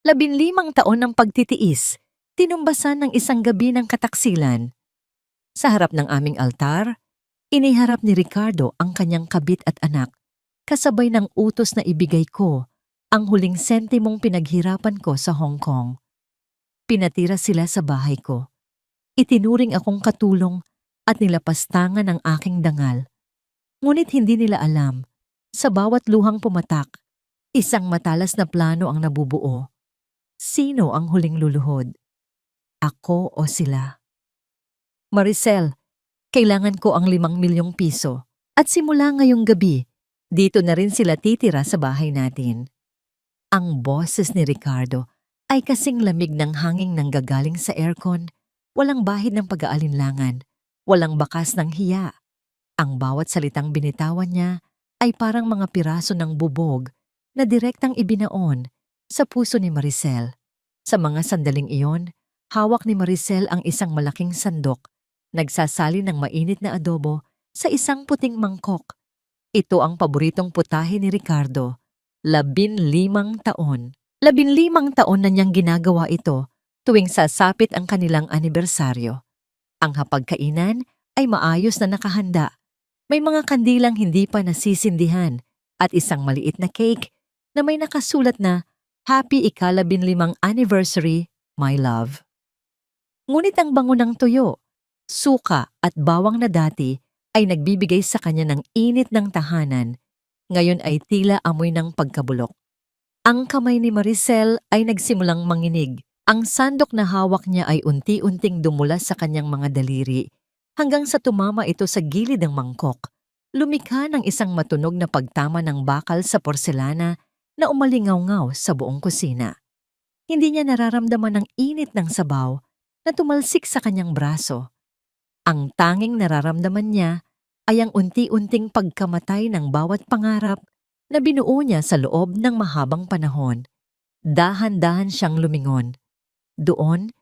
15 taon ng pagtitiis, tinumbasan ng isang gabi ng kataksilan. Sa harap ng aming altar, iniharap ni Ricardo ang kanyang kabit at anak, kasabay ng utos na ibigay ko ang huling sentimong pinaghirapan ko sa Hong Kong. Pinatira sila sa bahay ko. Itinuring akong katulong at nilapastangan ang aking dangal. Ngunit hindi nila alam, sa bawat luhang pumatak, isang matalas na plano ang nabubuo. Sino ang huling luluhod? Ako o sila? Maricel, kailangan ko ang 5 milyong piso. At simula ngayong gabi, dito na rin sila titira sa bahay natin. Ang boses ni Ricardo ay kasing lamig ng hanging nanggagaling sa aircon, walang bahid ng pag-aalinlangan, walang bakas ng hiya. Ang bawat salitang binitawan niya ay parang mga piraso ng bubog na direktang ibinaon sa puso ni Maricel. Sa mga sandaling iyon, hawak ni Maricel ang isang malaking sandok, nagsasali ng mainit na adobo sa isang puting mangkok. Ito ang paboritong putahe ni Ricardo. 15 taon. 15 taon na niyang ginagawa ito tuwing sasapit ang kanilang anibersaryo. Ang hapagkainan ay maayos na nakahanda. May mga kandilang hindi pa nasisindihan at isang maliit na cake na may nakasulat na Happy ika-15 anniversary, my love. Ngunit ang bango ng tuyo, suka at bawang na dati ay nagbibigay sa kanya ng init ng tahanan, ngayon ay tila amoy ng pagkabulok. Ang kamay ni Maricel ay nagsimulang manginig. Ang sandok na hawak niya ay unti-unting dumula sa kanyang mga daliri hanggang sa tumama ito sa gilid ng mangkok. Lumikha ng isang matunog na pagtama ng bakal sa porselana na umalingaw-ngaw sa buong kusina. Hindi niya nararamdaman ang init ng sabaw na tumalsik sa kanyang braso. Ang tanging nararamdaman niya ay ang unti-unting pagkamatay ng bawat pangarap na binuo niya sa loob ng mahabang panahon. Dahan-dahan siyang lumingon. Doon,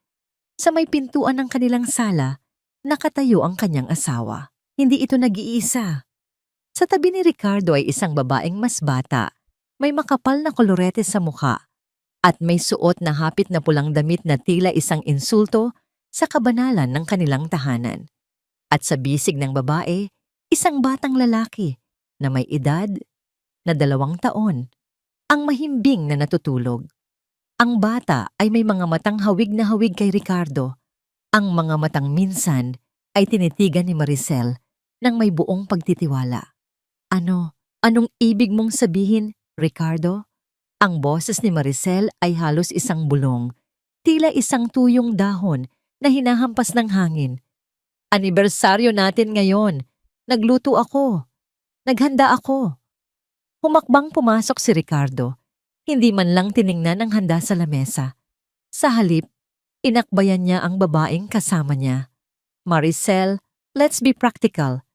sa may pintuan ng kanilang sala, nakatayo ang kanyang asawa. Hindi ito nag-iisa. Sa tabi ni Ricardo ay isang babaeng mas bata, may makapal na kolorete sa mukha, at may suot na hapit na pulang damit na tila isang insulto sa kabanalan ng kanilang tahanan. At sa bisig ng babae, isang batang lalaki na may edad na 2 taon, ang mahimbing na natutulog. Ang bata ay may mga matang hawig na hawig kay Ricardo. Ang mga matang minsan ay tinitigan ni Maricel ng may buong pagtitiwala. Anong ibig mong sabihin, Ricardo? Ang boses ni Maricel ay halos isang bulong, tila isang tuyong dahon na hinahampas ng hangin. Anibersaryo natin ngayon. Nagluto ako. Naghanda ako. Humakbang pumasok si Ricardo. Hindi man lang tiningnan ang handa sa lamesa. Sa halip, inakbayan niya ang babaeng kasama niya. Maricel, let's be practical.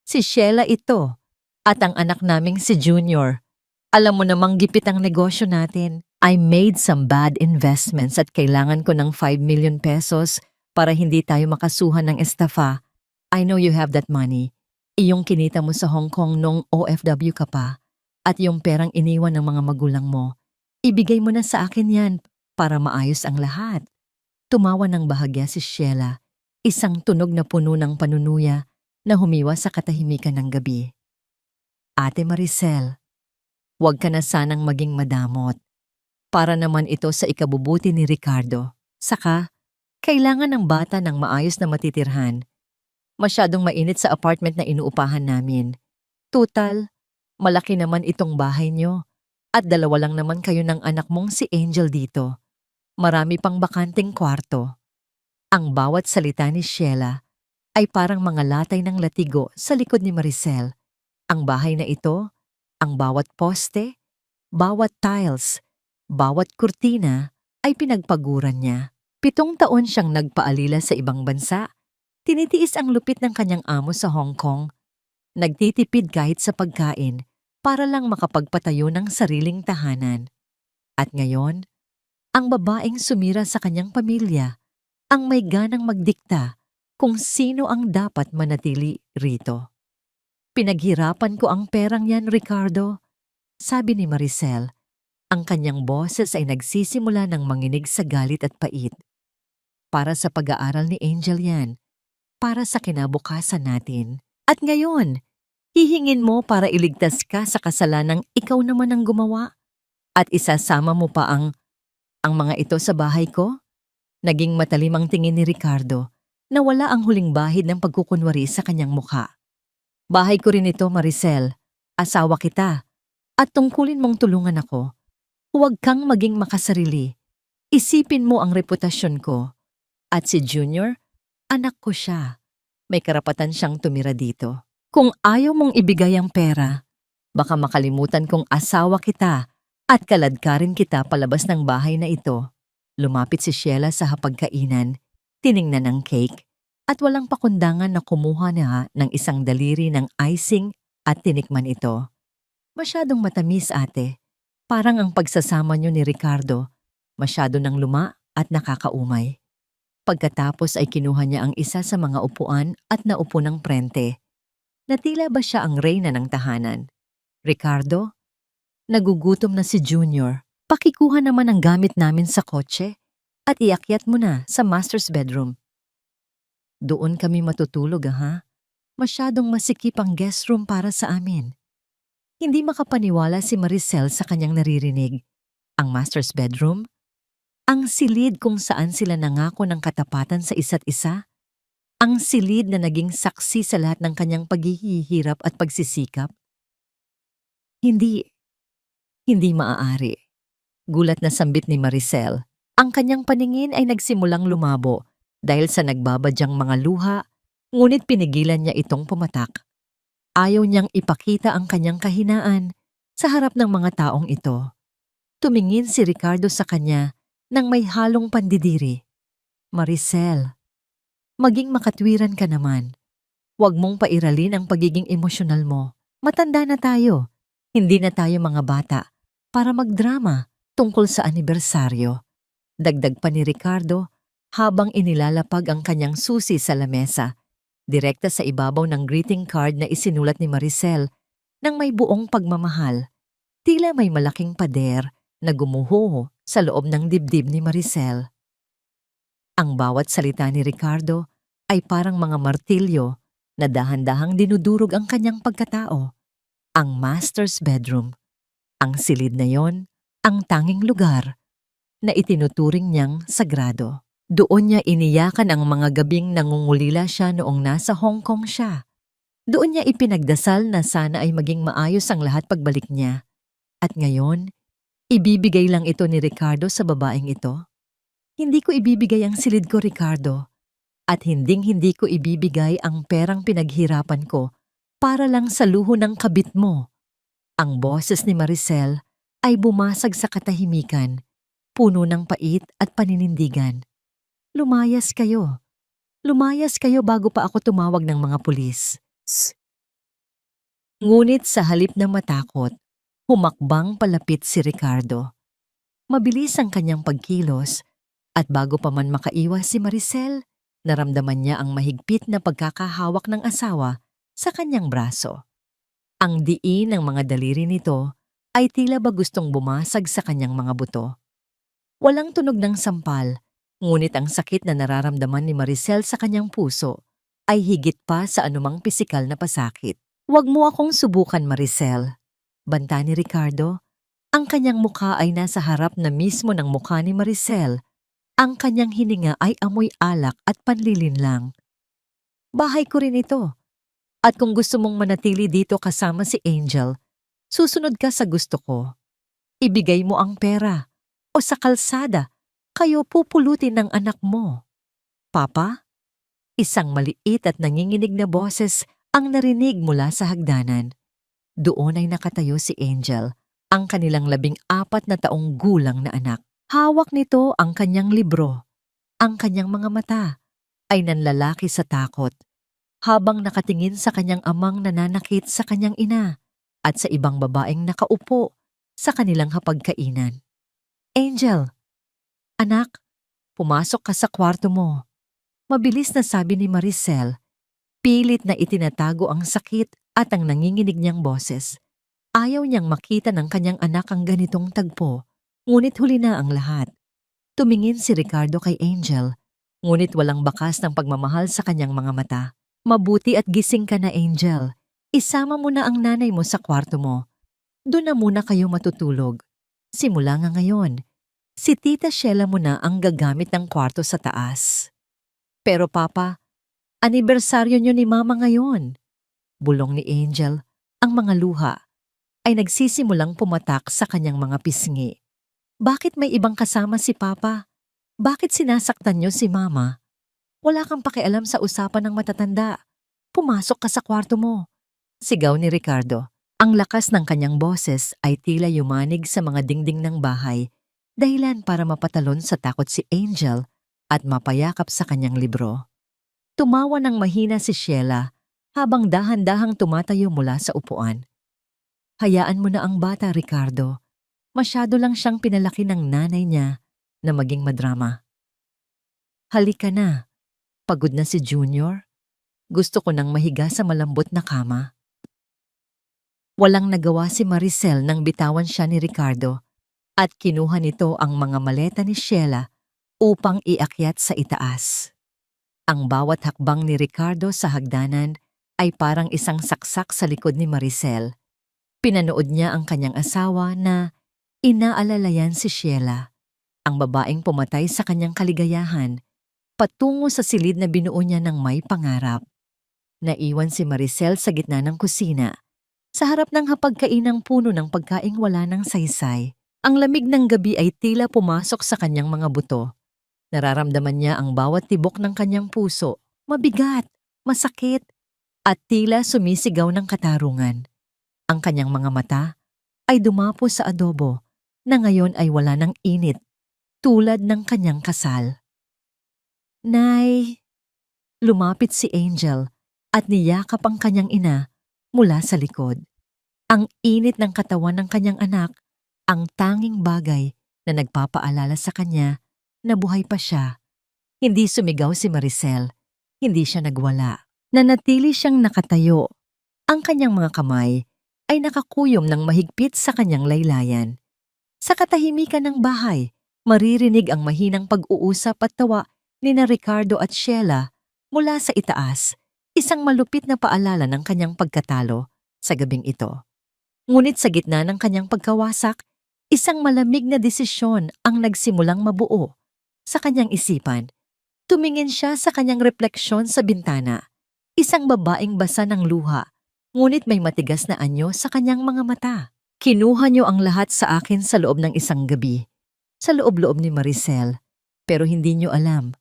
Si Sheila ito at ang anak naming si Junior. Alam mo namang gipit ang negosyo natin. I made some bad investments at kailangan ko ng 5 million pesos para hindi tayo makasuhan ng estafa. I know you have that money. Iyong kinita mo sa Hong Kong nung OFW ka pa at yung perang iniwan ng mga magulang mo. Ibigay mo na sa akin yan para maayos ang lahat. Tumawa ng bahagya si Sheila, isang tunog na puno ng panunuya na humiwa sa katahimikan ng gabi. Ate Maricel, huwag ka na sanang maging madamot. Para naman ito sa ikabubuti ni Ricardo. Saka, kailangan ng bata ng maayos na matitirhan. Masyadong mainit sa apartment na inuupahan namin. Tutal, malaki naman itong bahay nyo. At 2 lang naman kayo ng anak mong si Angel dito. Marami pang bakanting kwarto. Ang bawat salita ni Sheila ay parang mga latay ng latigo sa likod ni Maricel. Ang bahay na ito, ang bawat poste, bawat tiles, bawat kurtina ay pinagpaguran niya. 7 taon siyang nagpaalila sa ibang bansa. Tinitiis ang lupit ng kanyang amo sa Hong Kong. Nagtitipid kahit sa pagkain para lang makapagpatayo ng sariling tahanan. At ngayon, ang babaeng sumira sa kanyang pamilya, ang may ganang magdikta kung sino ang dapat manatili rito. Pinaghirapan ko ang perang yan, Ricardo, sabi ni Maricel. Ang kanyang boses ay nagsisimula ng manginig sa galit at pait. Para sa pag-aaral ni Angel yan, para sa kinabukasan natin. At ngayon, hihingin mo para iligtas ka sa kasalanang ikaw naman ang gumawa? At isasama mo pa ang mga ito sa bahay ko? Naging matalim ang tingin ni Ricardo na wala ang huling bahid ng pagkukunwari sa kanyang mukha. Bahay ko rin ito, Maricel. Asawa kita. At tungkulin mong tulungan ako. Huwag kang maging makasarili. Isipin mo ang reputasyon ko. At si Junior, anak ko siya. May karapatan siyang tumira dito. Kung ayaw mong ibigay ang pera, baka makalimutan kong asawa kita at kaladkarin kita palabas ng bahay na ito. Lumapit si Sheila sa hapagkainan, tiningnan ang cake, at walang pakundangan na kumuha niya ng isang daliri ng icing at tinikman ito. Masyadong matamis, ate. Parang ang pagsasama niyo ni Ricardo, masyado nang luma at nakakaumay. Pagkatapos ay kinuha niya ang isa sa mga upuan at naupo ng prente. Natila ba siya ang reyna ng tahanan? Ricardo? Nagugutom na si Junior. Pakikuha naman ang gamit namin sa kotse at iakyat mo na sa master's bedroom. Doon kami matutulog, ha? Masyadong masikip ang guest room para sa amin. Hindi makapaniwala si Maricel sa kanyang naririnig. Ang master's bedroom? Ang silid kung saan sila nangako ng katapatan sa isa't isa? Ang silid na naging saksi sa lahat ng kanyang paghihirap at pagsisikap? Hindi maaari. Gulat na sambit ni Maricel. Ang kanyang paningin ay nagsimulang lumabo dahil sa nagbabadyang mga luha, ngunit pinigilan niya itong pumatak. Ayaw niyang ipakita ang kanyang kahinaan sa harap ng mga taong ito. Tumingin si Ricardo sa kanya nang may halong pandidiri. Maricel, maging makatwiran ka naman. Huwag mong pairalin ang pagiging emosyonal mo. Matanda na tayo. Hindi na tayo mga bata para magdrama tungkol sa anibersaryo. Dagdag pa ni Ricardo habang inilalapag ang kanyang susi sa lamesa, direkta sa ibabaw ng greeting card na isinulat ni Maricel nang may buong pagmamahal. Tila may malaking pader na gumuho sa loob ng dibdib ni Maricel. Ang bawat salita ni Ricardo ay parang mga martilyo na dahan-dahang dinudurog ang kanyang pagkatao. Ang master's bedroom. Ang silid na yon, ang tanging lugar na itinuturing niyang sagrado. Doon niya iniyakan ang mga gabing nangungulila siya noong nasa Hong Kong siya. Doon niya ipinagdasal na sana ay maging maayos ang lahat pagbalik niya. At ngayon, ibibigay lang ito ni Ricardo sa babaeng ito? Hindi ko ibibigay ang silid ko, Ricardo. At hinding-hindi ko ibibigay ang perang pinaghirapan ko para lang sa luho ng kabit mo. Ang boses ni Maricel ay bumasag sa katahimikan, puno ng pait at paninindigan. Lumayas kayo. Lumayas kayo bago pa ako tumawag ng mga pulis. Ngunit sa halip na matakot, humakbang palapit si Ricardo. Mabilis ang kanyang pagkilos at bago pa man makaiwas si Maricel, naramdaman niya ang mahigpit na pagkakahawak ng asawa sa kanyang braso. Ang diin ng mga daliri nito ay tila ba gustong bumasag sa kanyang mga buto. Walang tunog ng sampal, ngunit ang sakit na nararamdaman ni Maricel sa kanyang puso ay higit pa sa anumang pisikal na pasakit. Huwag mo akong subukan, Maricel. Banta ni Ricardo. Ang kanyang mukha ay nasa harap na mismo ng mukha ni Maricel. Ang kanyang hininga ay amoy alak at panlilinlang. Bahay ko rin ito. At kung gusto mong manatili dito kasama si Angel, susunod ka sa gusto ko. Ibigay mo ang pera o sa kalsada, kayo pupulutin ng anak mo. Papa? Isang maliit at nanginginig na boses ang narinig mula sa hagdanan. Doon ay nakatayo si Angel, ang kanilang 14 na taong gulang na anak. Hawak nito ang kanyang libro. Ang kanyang mga mata ay nanlalaki sa takot, habang nakatingin sa kanyang amang nananakit sa kanyang ina at sa ibang babaeng nakaupo sa kanilang hapagkainan. Angel, anak, pumasok ka sa kwarto mo. Mabilis na sabi ni Maricel, pilit na itinatago ang sakit at ang nanginginig niyang boses. Ayaw niyang makita ng kanyang anak ang ganitong tagpo, ngunit huli na ang lahat. Tumingin si Ricardo kay Angel, ngunit walang bakas ng pagmamahal sa kanyang mga mata. Mabuti at gising ka na, Angel. Isama mo na ang nanay mo sa kwarto mo. Doon na muna kayo matutulog. Simula nga ngayon, si Tita Sheila mo na ang gagamit ng kwarto sa taas. Pero Papa, anibersaryo niyo ni Mama ngayon. Bulong ni Angel, ang mga luha ay nagsisimulang pumatak sa kanyang mga pisngi. Bakit may ibang kasama si Papa? Bakit sinasaktan niyo si Mama? Wala kang pakialam sa usapan ng matatanda. Pumasok ka sa kwarto mo. Sigaw ni Ricardo. Ang lakas ng kanyang boses ay tila yumanig sa mga dingding ng bahay, dahilan para mapatalon sa takot si Angel at mapayakap sa kanyang libro. Tumawa ng mahina si Sheila habang dahan-dahang tumatayo mula sa upuan. Hayaan mo na ang bata, Ricardo. Masyado lang siyang pinalaki ng nanay niya na maging madrama. Halika na. Pagod na si Junior. Gusto ko nang mahiga sa malambot na kama. Walang nagawa si Maricel nang bitawan siya ni Ricardo at kinuha nito ang mga maleta ni Sheila upang iakyat sa itaas. Ang bawat hakbang ni Ricardo sa hagdanan ay parang isang saksak sa likod ni Maricel. Pinanood niya ang kanyang asawa na inaalalayan si Sheila, ang babaeng pumatay sa kanyang kaligayahan, patungo sa silid na binuo niya ng may pangarap. Naiwan si Maricel sa gitna ng kusina, sa harap ng hapagkainang puno ng pagkaing wala ng saysay. Ang lamig ng gabi ay tila pumasok sa kanyang mga buto. Nararamdaman niya ang bawat tibok ng kanyang puso, mabigat, masakit, at tila sumisigaw ng katarungan. Ang kanyang mga mata ay dumapo sa adobo na ngayon ay wala ng init, tulad ng kanyang kasal. Nay! Lumapit si Angel at niyakap ang kanyang ina mula sa likod. Ang init ng katawan ng kanyang anak, ang tanging bagay na nagpapaalala sa kanya na buhay pa siya. Hindi sumigaw si Maricel, hindi siya nagwala. Nanatili siyang nakatayo. Ang kanyang mga kamay ay nakakuyom ng mahigpit sa kanyang laylayan. Sa katahimikan ng bahay, maririnig ang mahinang pag-uusap at tawa ni na Ricardo at Sheila mula sa itaas, isang malupit na paalala ng kanyang pagkatalo sa gabing ito. Ngunit sa gitna ng kanyang pagkawasak, isang malamig na desisyon ang nagsimulang mabuo sa kanyang isipan. Tumingin siya sa kanyang refleksyon sa bintana, isang babaeng basa ng luha, ngunit may matigas na anyo sa kanyang mga mata. Kinuha niyo ang lahat sa akin sa loob ng isang gabi, sa loob-loob ni Maricel, pero hindi niyo alam.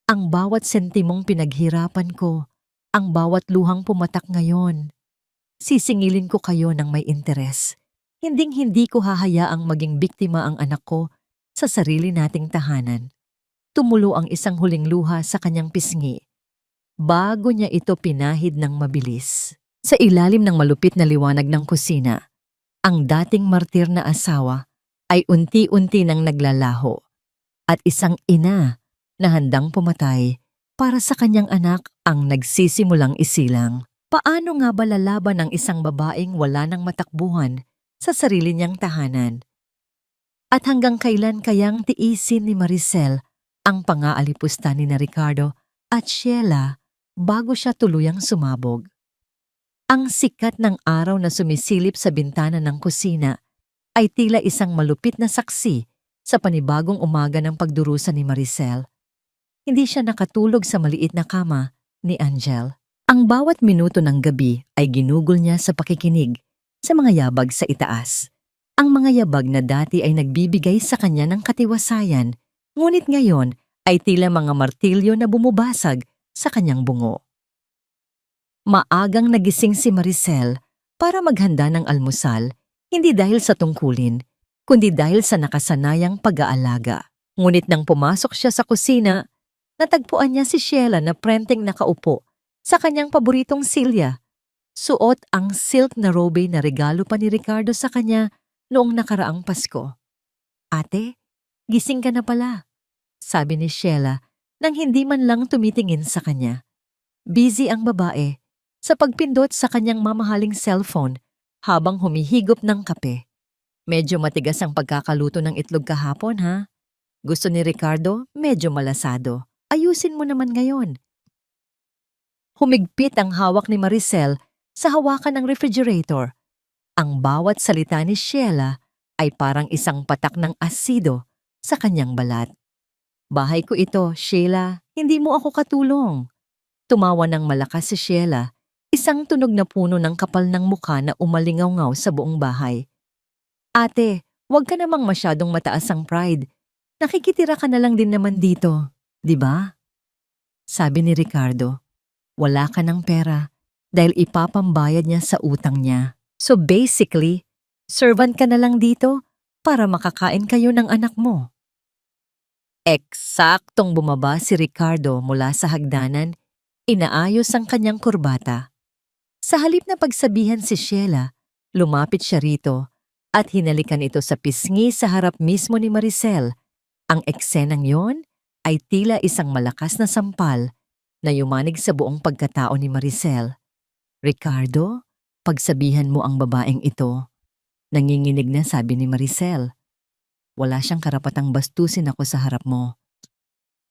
Ang bawat sentimong pinaghirapan ko, ang bawat luhang pumatak ngayon. Sisingilin ko kayo ng may interes. Hinding-hindi ko hahayaang maging biktima ang anak ko sa sarili nating tahanan. Tumulo ang isang huling luha sa kanyang pisngi. Bago niya ito pinahid ng mabilis. Sa ilalim ng malupit na liwanag ng kusina, ang dating martir na asawa ay unti-unti nang naglalaho at isang ina na handang pumatay para sa kanyang anak ang nagsisimulang isilang. Paano nga ba lalaban ang isang babaeng wala ng matakbuhan sa sarili niyang tahanan? At hanggang kailan kayang tiisin ni Maricel ang pangaalipusta ni na Ricardo at Sheila bago siya tuluyang sumabog? Ang sikat ng araw na sumisilip sa bintana ng kusina ay tila isang malupit na saksi sa panibagong umaga ng pagdurusa ni Maricel. Hindi siya nakatulog sa maliit na kama ni Angel. Ang bawat minuto ng gabi ay ginugol niya sa pakikinig sa mga yabag sa itaas. Ang mga yabag na dati ay nagbibigay sa kanya ng katiwasayan, ngunit ngayon ay tila mga martilyo na bumubasag sa kanyang bungo. Maagang nagising si Maricel para maghanda ng almusal, hindi dahil sa tungkulin, kundi dahil sa nakasanayang pag-aalaga. Ngunit nang pumasok siya sa kusina, natagpuan niya si Sheila na prenteng nakaupo sa kanyang paboritong silya. Suot ang silk na robe na regalo pa ni Ricardo sa kanya noong nakaraang Pasko. Ate, gising ka na pala, sabi ni Sheila nang hindi man lang tumitingin sa kanya. Busy ang babae sa pagpindot sa kanyang mamahaling cellphone habang humihigop ng kape. Medyo matigas ang pagkakaluto ng itlog kahapon, ha? Gusto ni Ricardo, medyo malasado. Ayusin mo naman ngayon. Humigpit ang hawak ni Maricel sa hawakan ng refrigerator. Ang bawat salita ni Sheila ay parang isang patak ng asido sa kanyang balat. Bahay ko ito, Sheila, hindi mo ako katulong. Tumawa ng malakas si Sheila, isang tunog na puno ng kapal ng mukha na umalingaw-ngaw sa buong bahay. Ate, huwag ka namang masyadong mataas ang pride. Nakikitira ka na lang din naman dito, di ba? Sabi ni Ricardo, wala ka ng pera dahil ipapambayad niya sa utang niya. So basically, servant ka na lang dito para makakain kayo ng anak mo. Eksaktong bumaba si Ricardo mula sa hagdanan, inaayos ang kanyang kurbata. Sa halip na pagsabihan si Sheila, lumapit siya rito at hinalikan ito sa pisngi sa harap mismo ni Maricel. Ang eksenang yon ay tila isang malakas na sampal na yumanig sa buong pagkatao ni Maricel. Ricardo, pagsabihan mo ang babaeng ito. Nanginginig na sabi ni Maricel. Wala siyang karapatang bastusin ako sa harap mo.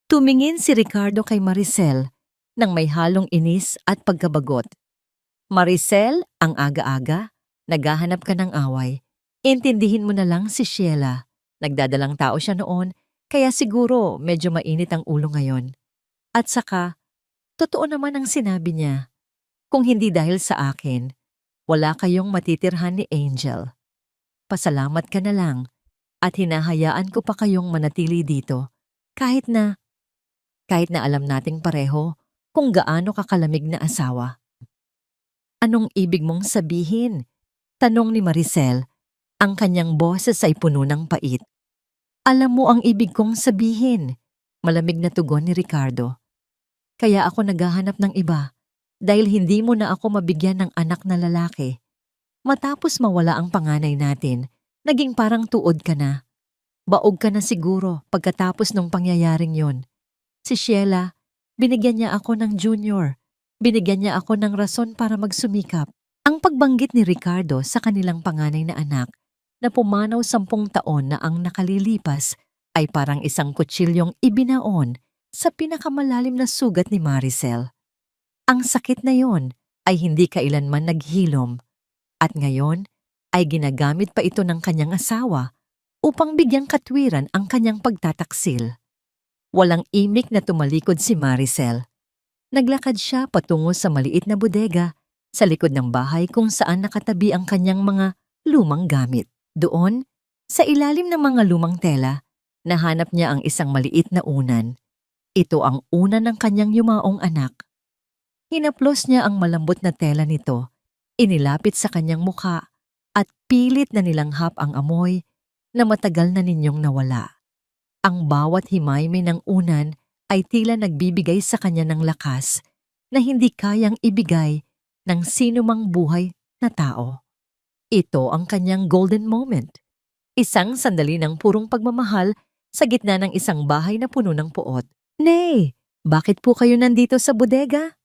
Tumingin si Ricardo kay Maricel nang may halong inis at pagkabagot. Maricel, ang aga-aga, naghahanap ka ng away. Intindihin mo na lang si Sheila. Nagdadalang tao siya noon, kaya siguro medyo mainit ang ulo ngayon. At saka, totoo naman ang sinabi niya. Kung hindi dahil sa akin, wala kayong matitirhan ni Angel. Pasalamat ka na lang at hinahayaan ko pa kayong manatili dito kahit na alam nating pareho kung gaano kakalamig na asawa. Anong ibig mong sabihin? Tanong ni Maricel. Ang kanyang boses ay puno ng pait. Alam mo ang ibig kong sabihin, malamig na tugon ni Ricardo. Kaya ako naghahanap ng iba dahil hindi mo na ako mabigyan ng anak na lalaki. Matapos mawala ang panganay natin, naging parang tuod ka na. Baog ka na siguro pagkatapos ng pangyayaring yon. Si Sheila, binigyan niya ako ng junior. Binigyan niya ako ng rason para magsumikap. Ang pagbanggit ni Ricardo sa kanilang panganay na anak na pumanaw 10 taon na ang nakalilipas ay parang isang kutsilyong ibinaon sa pinakamalalim na sugat ni Maricel. Ang sakit na yon ay hindi kailanman naghilom at ngayon ay ginagamit pa ito ng kanyang asawa upang bigyang katwiran ang kanyang pagtataksil. Walang imik na tumalikod si Maricel. Naglakad siya patungo sa maliit na bodega sa likod ng bahay kung saan nakatabi ang kanyang mga lumang gamit. Doon, sa ilalim ng mga lumang tela, nahanap niya ang isang maliit na unan. Ito ang unan ng kanyang yumaong anak. Hinaplos niya ang malambot na tela nito, inilapit sa kanyang mukha at pilit na nilanghap ang amoy na matagal na ninyong nawala. Ang bawat himayme ng unan ay tila nagbibigay sa kanya ng lakas na hindi kayang ibigay ng sinumang buhay na tao. Ito ang kanyang golden moment. Isang sandali ng purong pagmamahal sa gitna ng isang bahay na puno ng puot. Nay, bakit po kayo nandito sa bodega?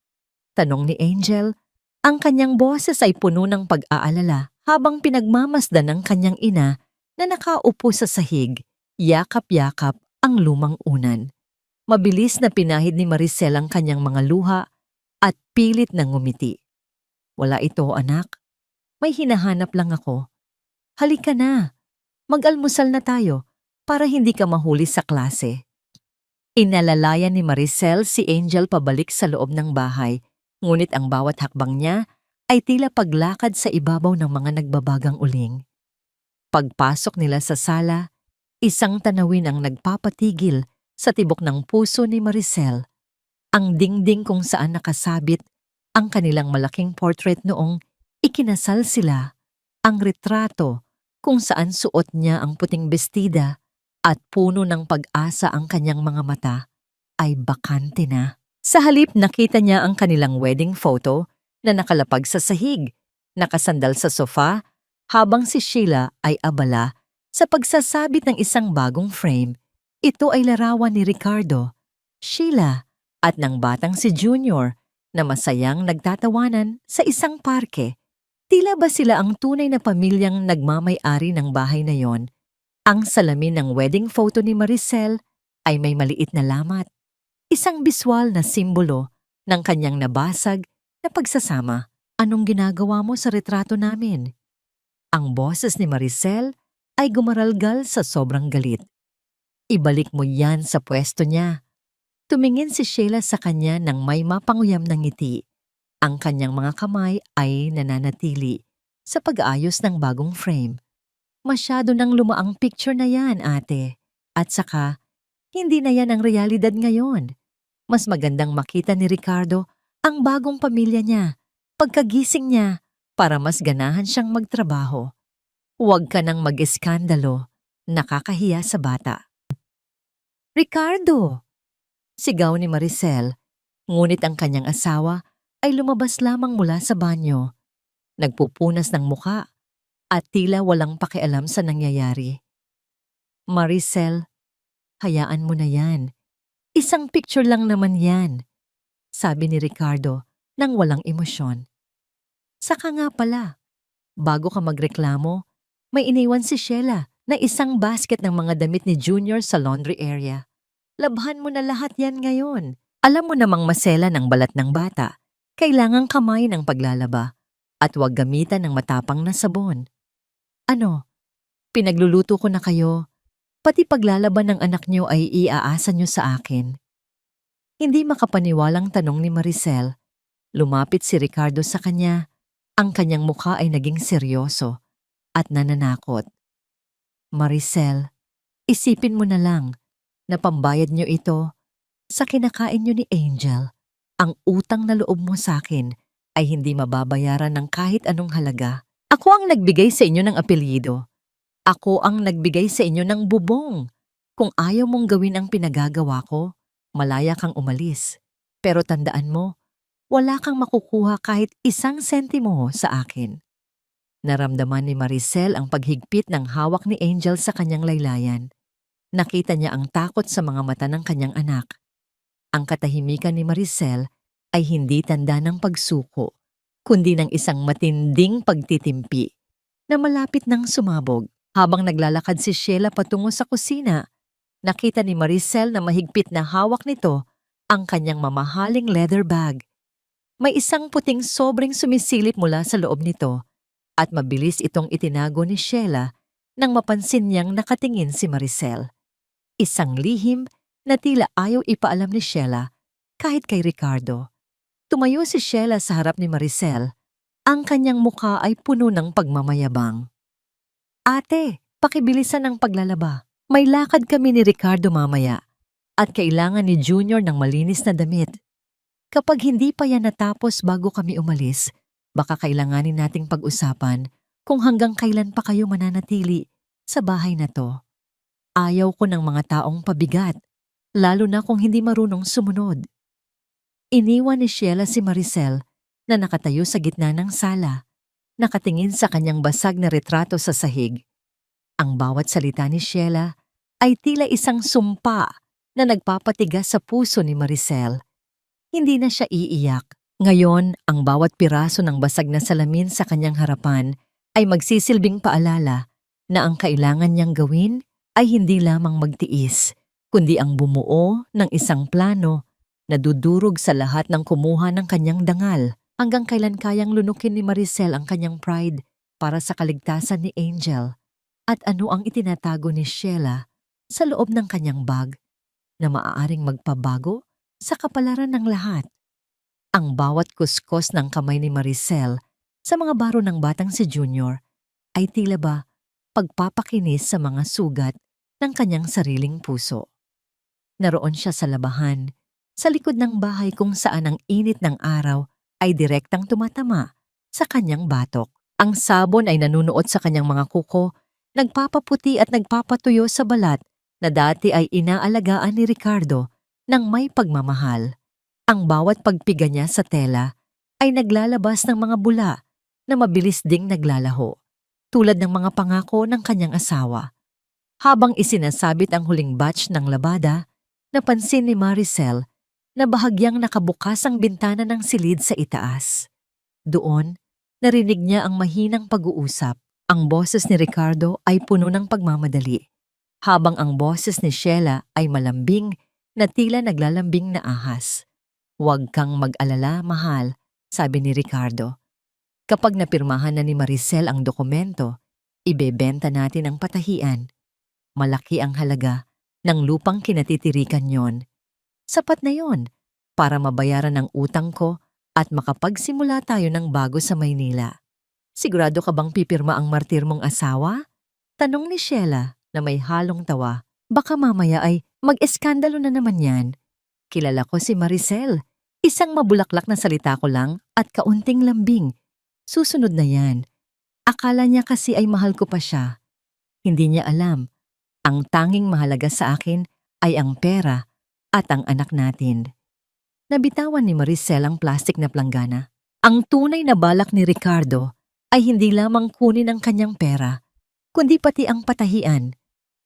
Tanong ni Angel. Ang kanyang boses ay puno ng pag-aalala habang pinagmamasdan ng kanyang ina na nakaupo sa sahig, yakap-yakap ang lumang unan. Mabilis na pinahid ni Maricel ang kanyang mga luha at pilit na ngumiti. Wala ito, anak. May hinahanap lang ako. Halika na. Mag-almusal na tayo para hindi ka mahuli sa klase. Inalalayan ni Maricel si Angel pabalik sa loob ng bahay, ngunit ang bawat hakbang niya ay tila paglakad sa ibabaw ng mga nagbabagang uling. Pagpasok nila sa sala, isang tanawin ang nagpapatigil sa tibok ng puso ni Maricel. Ang dingding kung saan nakasabit ang kanilang malaking portrait noong ikinasal sila, ang retrato kung saan suot niya ang puting bestida at puno ng pag-asa ang kanyang mga mata, ay bakante na. Sa halip nakita niya ang kanilang wedding photo na nakalapag sa sahig, nakasandal sa sofa, habang si Sheila ay abala sa pagsasabit ng isang bagong frame. Ito ay larawan ni Ricardo, Sheila, at ng batang si Junior na masayang nagtatawanan sa isang parke. Tila ba sila ang tunay na pamilyang nagmamay-ari ng bahay na yon? Ang salamin ng wedding photo ni Maricel ay may maliit na lamat. Isang biswal na simbolo ng kanyang nabasag na pagsasama. Anong ginagawa mo sa retrato namin? Ang boses ni Maricel ay gumaralgal sa sobrang galit. Ibalik mo yan sa pwesto niya. Tumingin si Sheila sa kanya nang may mapanguyam ng ngiti. Ang kanyang mga kamay ay nananatili sa pag-aayos ng bagong frame. Masyado nang lumaang picture na yan, ate. At saka, hindi na yan ang realidad ngayon. Mas magandang makita ni Ricardo ang bagong pamilya niya, pagkagising niya, para mas ganahan siyang magtrabaho. Huwag ka nang mag-eskandalo, nakakahiya sa bata. Ricardo! Sigaw ni Maricel, ngunit ang kanyang asawa ay lumabas lamang mula sa banyo. Nagpupunas ng muka at tila walang pakialam sa nangyayari. Maricel, hayaan mo na yan. Isang picture lang naman yan, sabi ni Ricardo nang walang emosyon. Saka nga pala, bago ka magreklamo, may iniwan si Sheila na isang basket ng mga damit ni Junior sa laundry area. Labhan mo na lahat yan ngayon. Alam mo namang masela ng balat ng bata. Kailangang kamay ng paglalaba at huwag gamitan ng matapang na sabon. Ano, pinagluluto ko na kayo, pati paglalaban ng anak niyo ay iaasa niyo sa akin. Hindi makapaniwalang tanong ni Maricel. Lumapit si Ricardo sa kanya. Ang kanyang mukha ay naging seryoso at nananakot. Maricel, isipin mo na lang na pambayad niyo ito sa kinakain niyo ni Angel. Ang utang na loob mo sa akin ay hindi mababayaran ng kahit anong halaga. Ako ang nagbigay sa inyo ng apelyido. Ako ang nagbigay sa inyo ng bubong. Kung ayaw mong gawin ang pinagagawa ko, malaya kang umalis. Pero tandaan mo, wala kang makukuha kahit isang sentimo sa akin. Naramdaman ni Maricel ang paghigpit ng hawak ni Angel sa kanyang laylayan. Nakita niya ang takot sa mga mata ng kanyang anak. Ang katahimikan ni Maricel ay hindi tanda ng pagsuko, kundi ng isang matinding pagtitimpi na malapit nang sumabog. Habang naglalakad si Sheila patungo sa kusina, nakita ni Maricel na mahigpit na hawak nito ang kanyang mamahaling leather bag. May isang puting sobrang sumisilip mula sa loob nito at mabilis itong itinago ni Sheila nang mapansin niyang nakatingin si Maricel. Isang lihim na tila ayaw ipaalam ni Sheila kahit kay Ricardo. Tumayo si Sheila sa harap ni Maricel. Ang kanyang mukha ay puno ng pagmamayabang. Ate, pakibilisan ng paglalaba. May lakad kami ni Ricardo mamaya at kailangan ni Junior ng malinis na damit. Kapag hindi pa yan natapos bago kami umalis, baka kailanganin nating pag-usapan kung hanggang kailan pa kayo mananatili sa bahay na to. Ayaw ko ng mga taong pabigat, lalo na kung hindi marunong sumunod. Iniwan ni Sheila si Maricel na nakatayo sa gitna ng sala, nakatingin sa kanyang basag na retrato sa sahig. Ang bawat salita ni Sheila ay tila isang sumpa na nagpapatigas sa puso ni Maricel. Hindi na siya iiyak. Ngayon, ang bawat piraso ng basag na salamin sa kanyang harapan ay magsisilbing paalala na ang kailangan niyang gawin ay hindi lamang magtiis, kundi ang bumuo ng isang plano na dudurog sa lahat ng kumuha ng kanyang dangal. Hanggang kailan kayang lunukin ni Maricel ang kanyang pride para sa kaligtasan ni Angel? At ano ang itinatago ni Sheila sa loob ng kanyang bag na maaaring magpabago sa kapalaran ng lahat? Ang bawat kuskos ng kamay ni Maricel sa mga baro ng batang si Junior ay tila ba pagpapakinis sa mga sugat ng kanyang sariling puso. Naroon siya sa labahan, sa likod ng bahay kung saan ang init ng araw ay direktang tumatama sa kanyang batok. Ang sabon ay nanunuot sa kanyang mga kuko, nagpapaputi at nagpapatuyo sa balat na dati ay inaalagaan ni Ricardo ng may pagmamahal. Ang bawat pagpiga niya sa tela ay naglalabas ng mga bula na mabilis ding naglalaho, tulad ng mga pangako ng kanyang asawa. Habang isinasabit ang huling batch ng labada, napansin ni Maricel na bahagyang nakabukas ang bintana ng silid sa itaas. Doon, Narinig niya ang mahinang pag-uusap. Ang boses ni Ricardo ay puno ng pagmamadali, habang ang boses ni Sheila ay malambing na tila naglalambing na ahas. "Huwag kang mag-alala, mahal," sabi ni Ricardo. "Kapag napirmahan na ni Maricel ang dokumento, ibebenta natin ang patahian. Malaki ang halaga ng lupang kinatitirikan yon. Sapat na yon para mabayaran ang utang ko at makapagsimula tayo ng bago sa Maynila." "Sigurado ka bang pipirma ang martir mong asawa?" tanong ni Sheila na may halong tawa. "Baka mamaya ay mag-eskandalo na naman yan. Kilala ko si Maricel. Isang mabulaklak na salita ko lang at kaunting lambing. Susunod na yan. Akala niya kasi ay mahal ko pa siya. Hindi niya alam. Ang tanging mahalaga sa akin ay ang pera at ang anak natin." Nabitawan ni Maricel ang plastik na planggana. Ang tunay na balak ni Ricardo ay hindi lamang kunin ang kanyang pera, kundi pati ang patahian,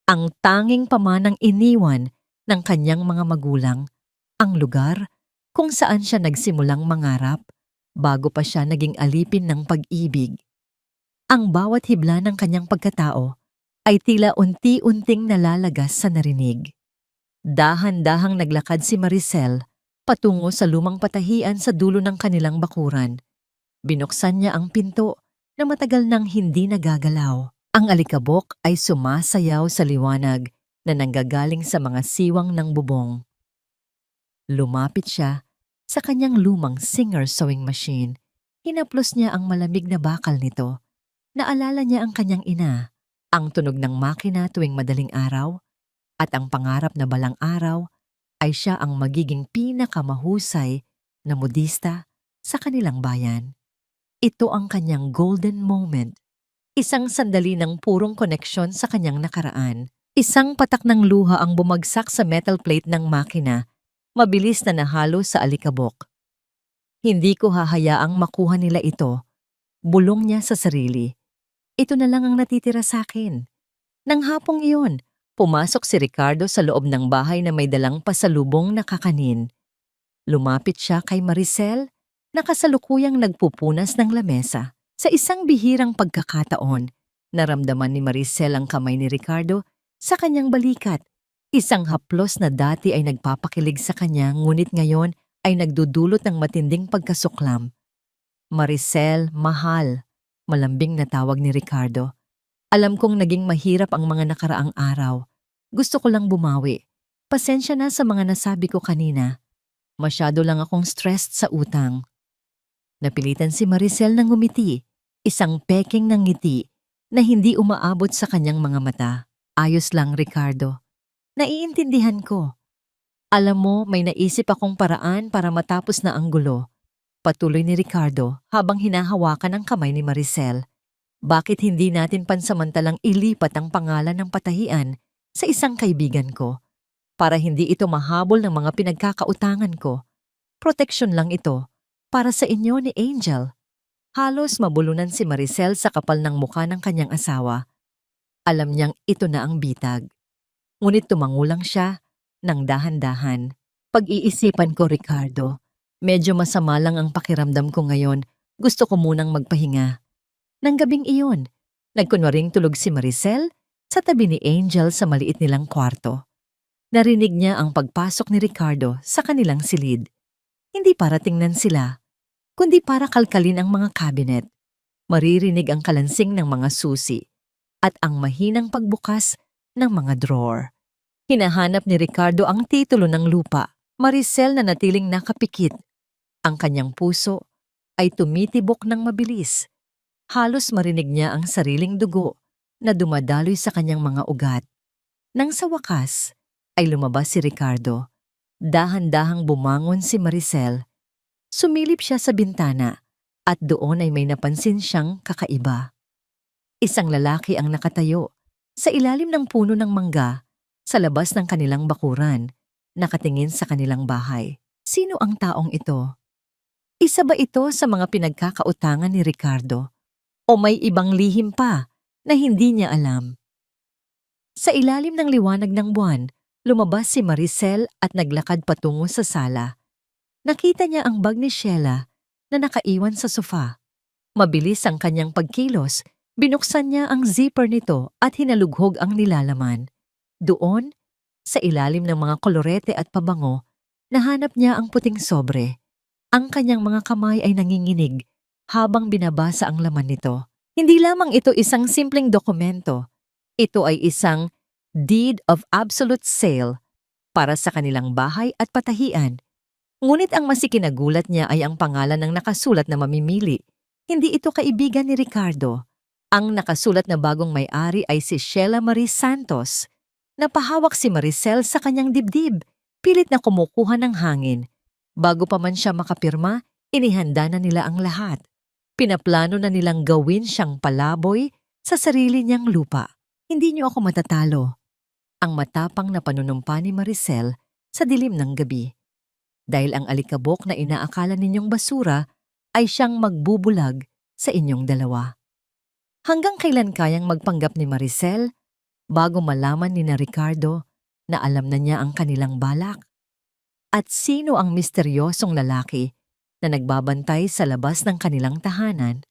ang tanging pamanang iniwan ng kanyang mga magulang, ang lugar kung saan siya nagsimulang mangarap bago pa siya naging alipin ng pag-ibig. Ang bawat hibla ng kanyang pagkatao ay tila unti-unting nalalagas sa narinig. Dahan-dahang naglakad si Maricel patungo sa lumang patahian sa dulo ng kanilang bakuran. Binuksan niya ang pinto na matagal nang hindi nagagalaw. Ang alikabok ay sumasayaw sa liwanag na nanggagaling sa mga siwang ng bubong. Lumapit siya sa kanyang lumang Singer sewing machine. Hinaplos niya ang malamig na bakal nito. Naalala niya ang kanyang ina, ang tunog ng makina tuwing madaling araw, at ang pangarap na balang araw ay siya ang magiging pinakamahusay na modista sa kanilang bayan. Ito ang kanyang golden moment. Isang sandali ng purong koneksyon sa kanyang nakaraan. Isang patak ng luha ang bumagsak sa metal plate ng makina, mabilis na nahalo sa alikabok. "Hindi ko hahayaang makuha nila ito," bulong niya sa sarili. "Ito na lang ang natitira sa akin." Nang hapong iyon, pumasok si Ricardo sa loob ng bahay na may dalang pasalubong na kakanin. Lumapit siya kay Maricel na kasalukuyang nagpupunas ng lamesa. Sa isang bihirang pagkakataon, naramdaman ni Maricel ang kamay ni Ricardo sa kanyang balikat. Isang haplos na dati ay nagpapakilig sa kanya ngunit ngayon ay nagdudulot ng matinding pagkasuklam. "Maricel, mahal," malambing na tawag ni Ricardo. "Alam kong naging mahirap ang mga nakaraang araw. Gusto ko lang bumawi. Pasensya na sa mga nasabi ko kanina. Masyado lang akong stressed sa utang." Napilitan si Maricel na ngumiti, isang peking ng ngiti na hindi umaabot sa kanyang mga mata. "Ayos lang, Ricardo. Naiintindihan ko. Alam mo, may naisip akong paraan para matapos na ang gulo." Patuloy ni Ricardo habang hinahawakan ang kamay ni Maricel. "Bakit hindi natin pansamantalang ilipat ang pangalan ng patahian sa isang kaibigan ko para hindi ito mahabol ng mga pinagkakautangan ko? Proteksyon lang ito para sa inyo ni Angel." Halos mabulunan si Maricel sa kapal ng mukha ng kanyang asawa. Alam niyang ito na ang bitag. Ngunit tumangulang siya ng dahan-dahan. "Pag-iisipan ko, Ricardo. Medyo masama lang ang pakiramdam ko ngayon. Gusto ko munang magpahinga." Nang gabing iyon, nagkunwaring tulog si Maricel sa tabi ni Angel sa maliit nilang kwarto. Narinig niya ang pagpasok ni Ricardo sa kanilang silid. Hindi para tingnan sila, kundi para kalkalin ang mga cabinet. Maririnig ang kalansing ng mga susi at ang mahinang pagbukas ng mga drawer. Hinahanap ni Ricardo ang titulo ng lupa. Maricel na natiling nakapikit. Ang kanyang puso ay tumitibok ng mabilis. Halos marinig niya ang sariling dugo na dumadaloy sa kanyang mga ugat. Nang sa wakas ay lumabas si Ricardo. Dahan-dahang bumangon si Maricel. Sumilip siya sa bintana at doon ay may napansin siyang kakaiba. Isang lalaki ang nakatayo sa ilalim ng puno ng mangga sa labas ng kanilang bakuran, nakatingin sa kanilang bahay. Sino ang taong ito? Isa ba ito sa mga pinagkakautangan ni Ricardo? O may ibang lihim pa na hindi niya alam? Sa ilalim ng liwanag ng buwan, lumabas si Maricel at naglakad patungo sa sala. Nakita niya ang bag ni Sheila na nakaiwan sa sofa. Mabilis ang kanyang pagkilos, binuksan niya ang zipper nito at hinalughog ang nilalaman. Doon, sa ilalim ng mga kolorete at pabango, nahanap niya ang puting sobre. Ang kanyang mga kamay ay nanginginig habang binabasa ang laman nito. Hindi lamang ito isang simpleng dokumento. Ito ay isang deed of absolute sale para sa kanilang bahay at patahian. Ngunit ang masikinagulat niya ay ang pangalan ng nakasulat na mamimili. Hindi ito kaibigan ni Ricardo. Ang nakasulat na bagong may-ari ay si Sheila Marie Santos. Napahawak si Maricel sa kanyang dibdib, pilit na kumukuha ng hangin. Bago pa man siya makapirma, inihanda na nila ang lahat. Pinaplano na nilang gawin siyang palaboy sa sarili niyang lupa. Hindi niyo ako matatalo. Ang matapang na panunumpa ni Maricel sa dilim ng gabi. Dahil ang alikabok na inaakala ninyong basura ay siyang magbubulag sa inyong dalawa. Hanggang kailan kayang magpanggap ni Maricel bago malaman ni na Ricardo na alam na niya ang kanilang balak? At sino ang misteryosong lalaki na nagbabantay sa labas ng kanilang tahanan?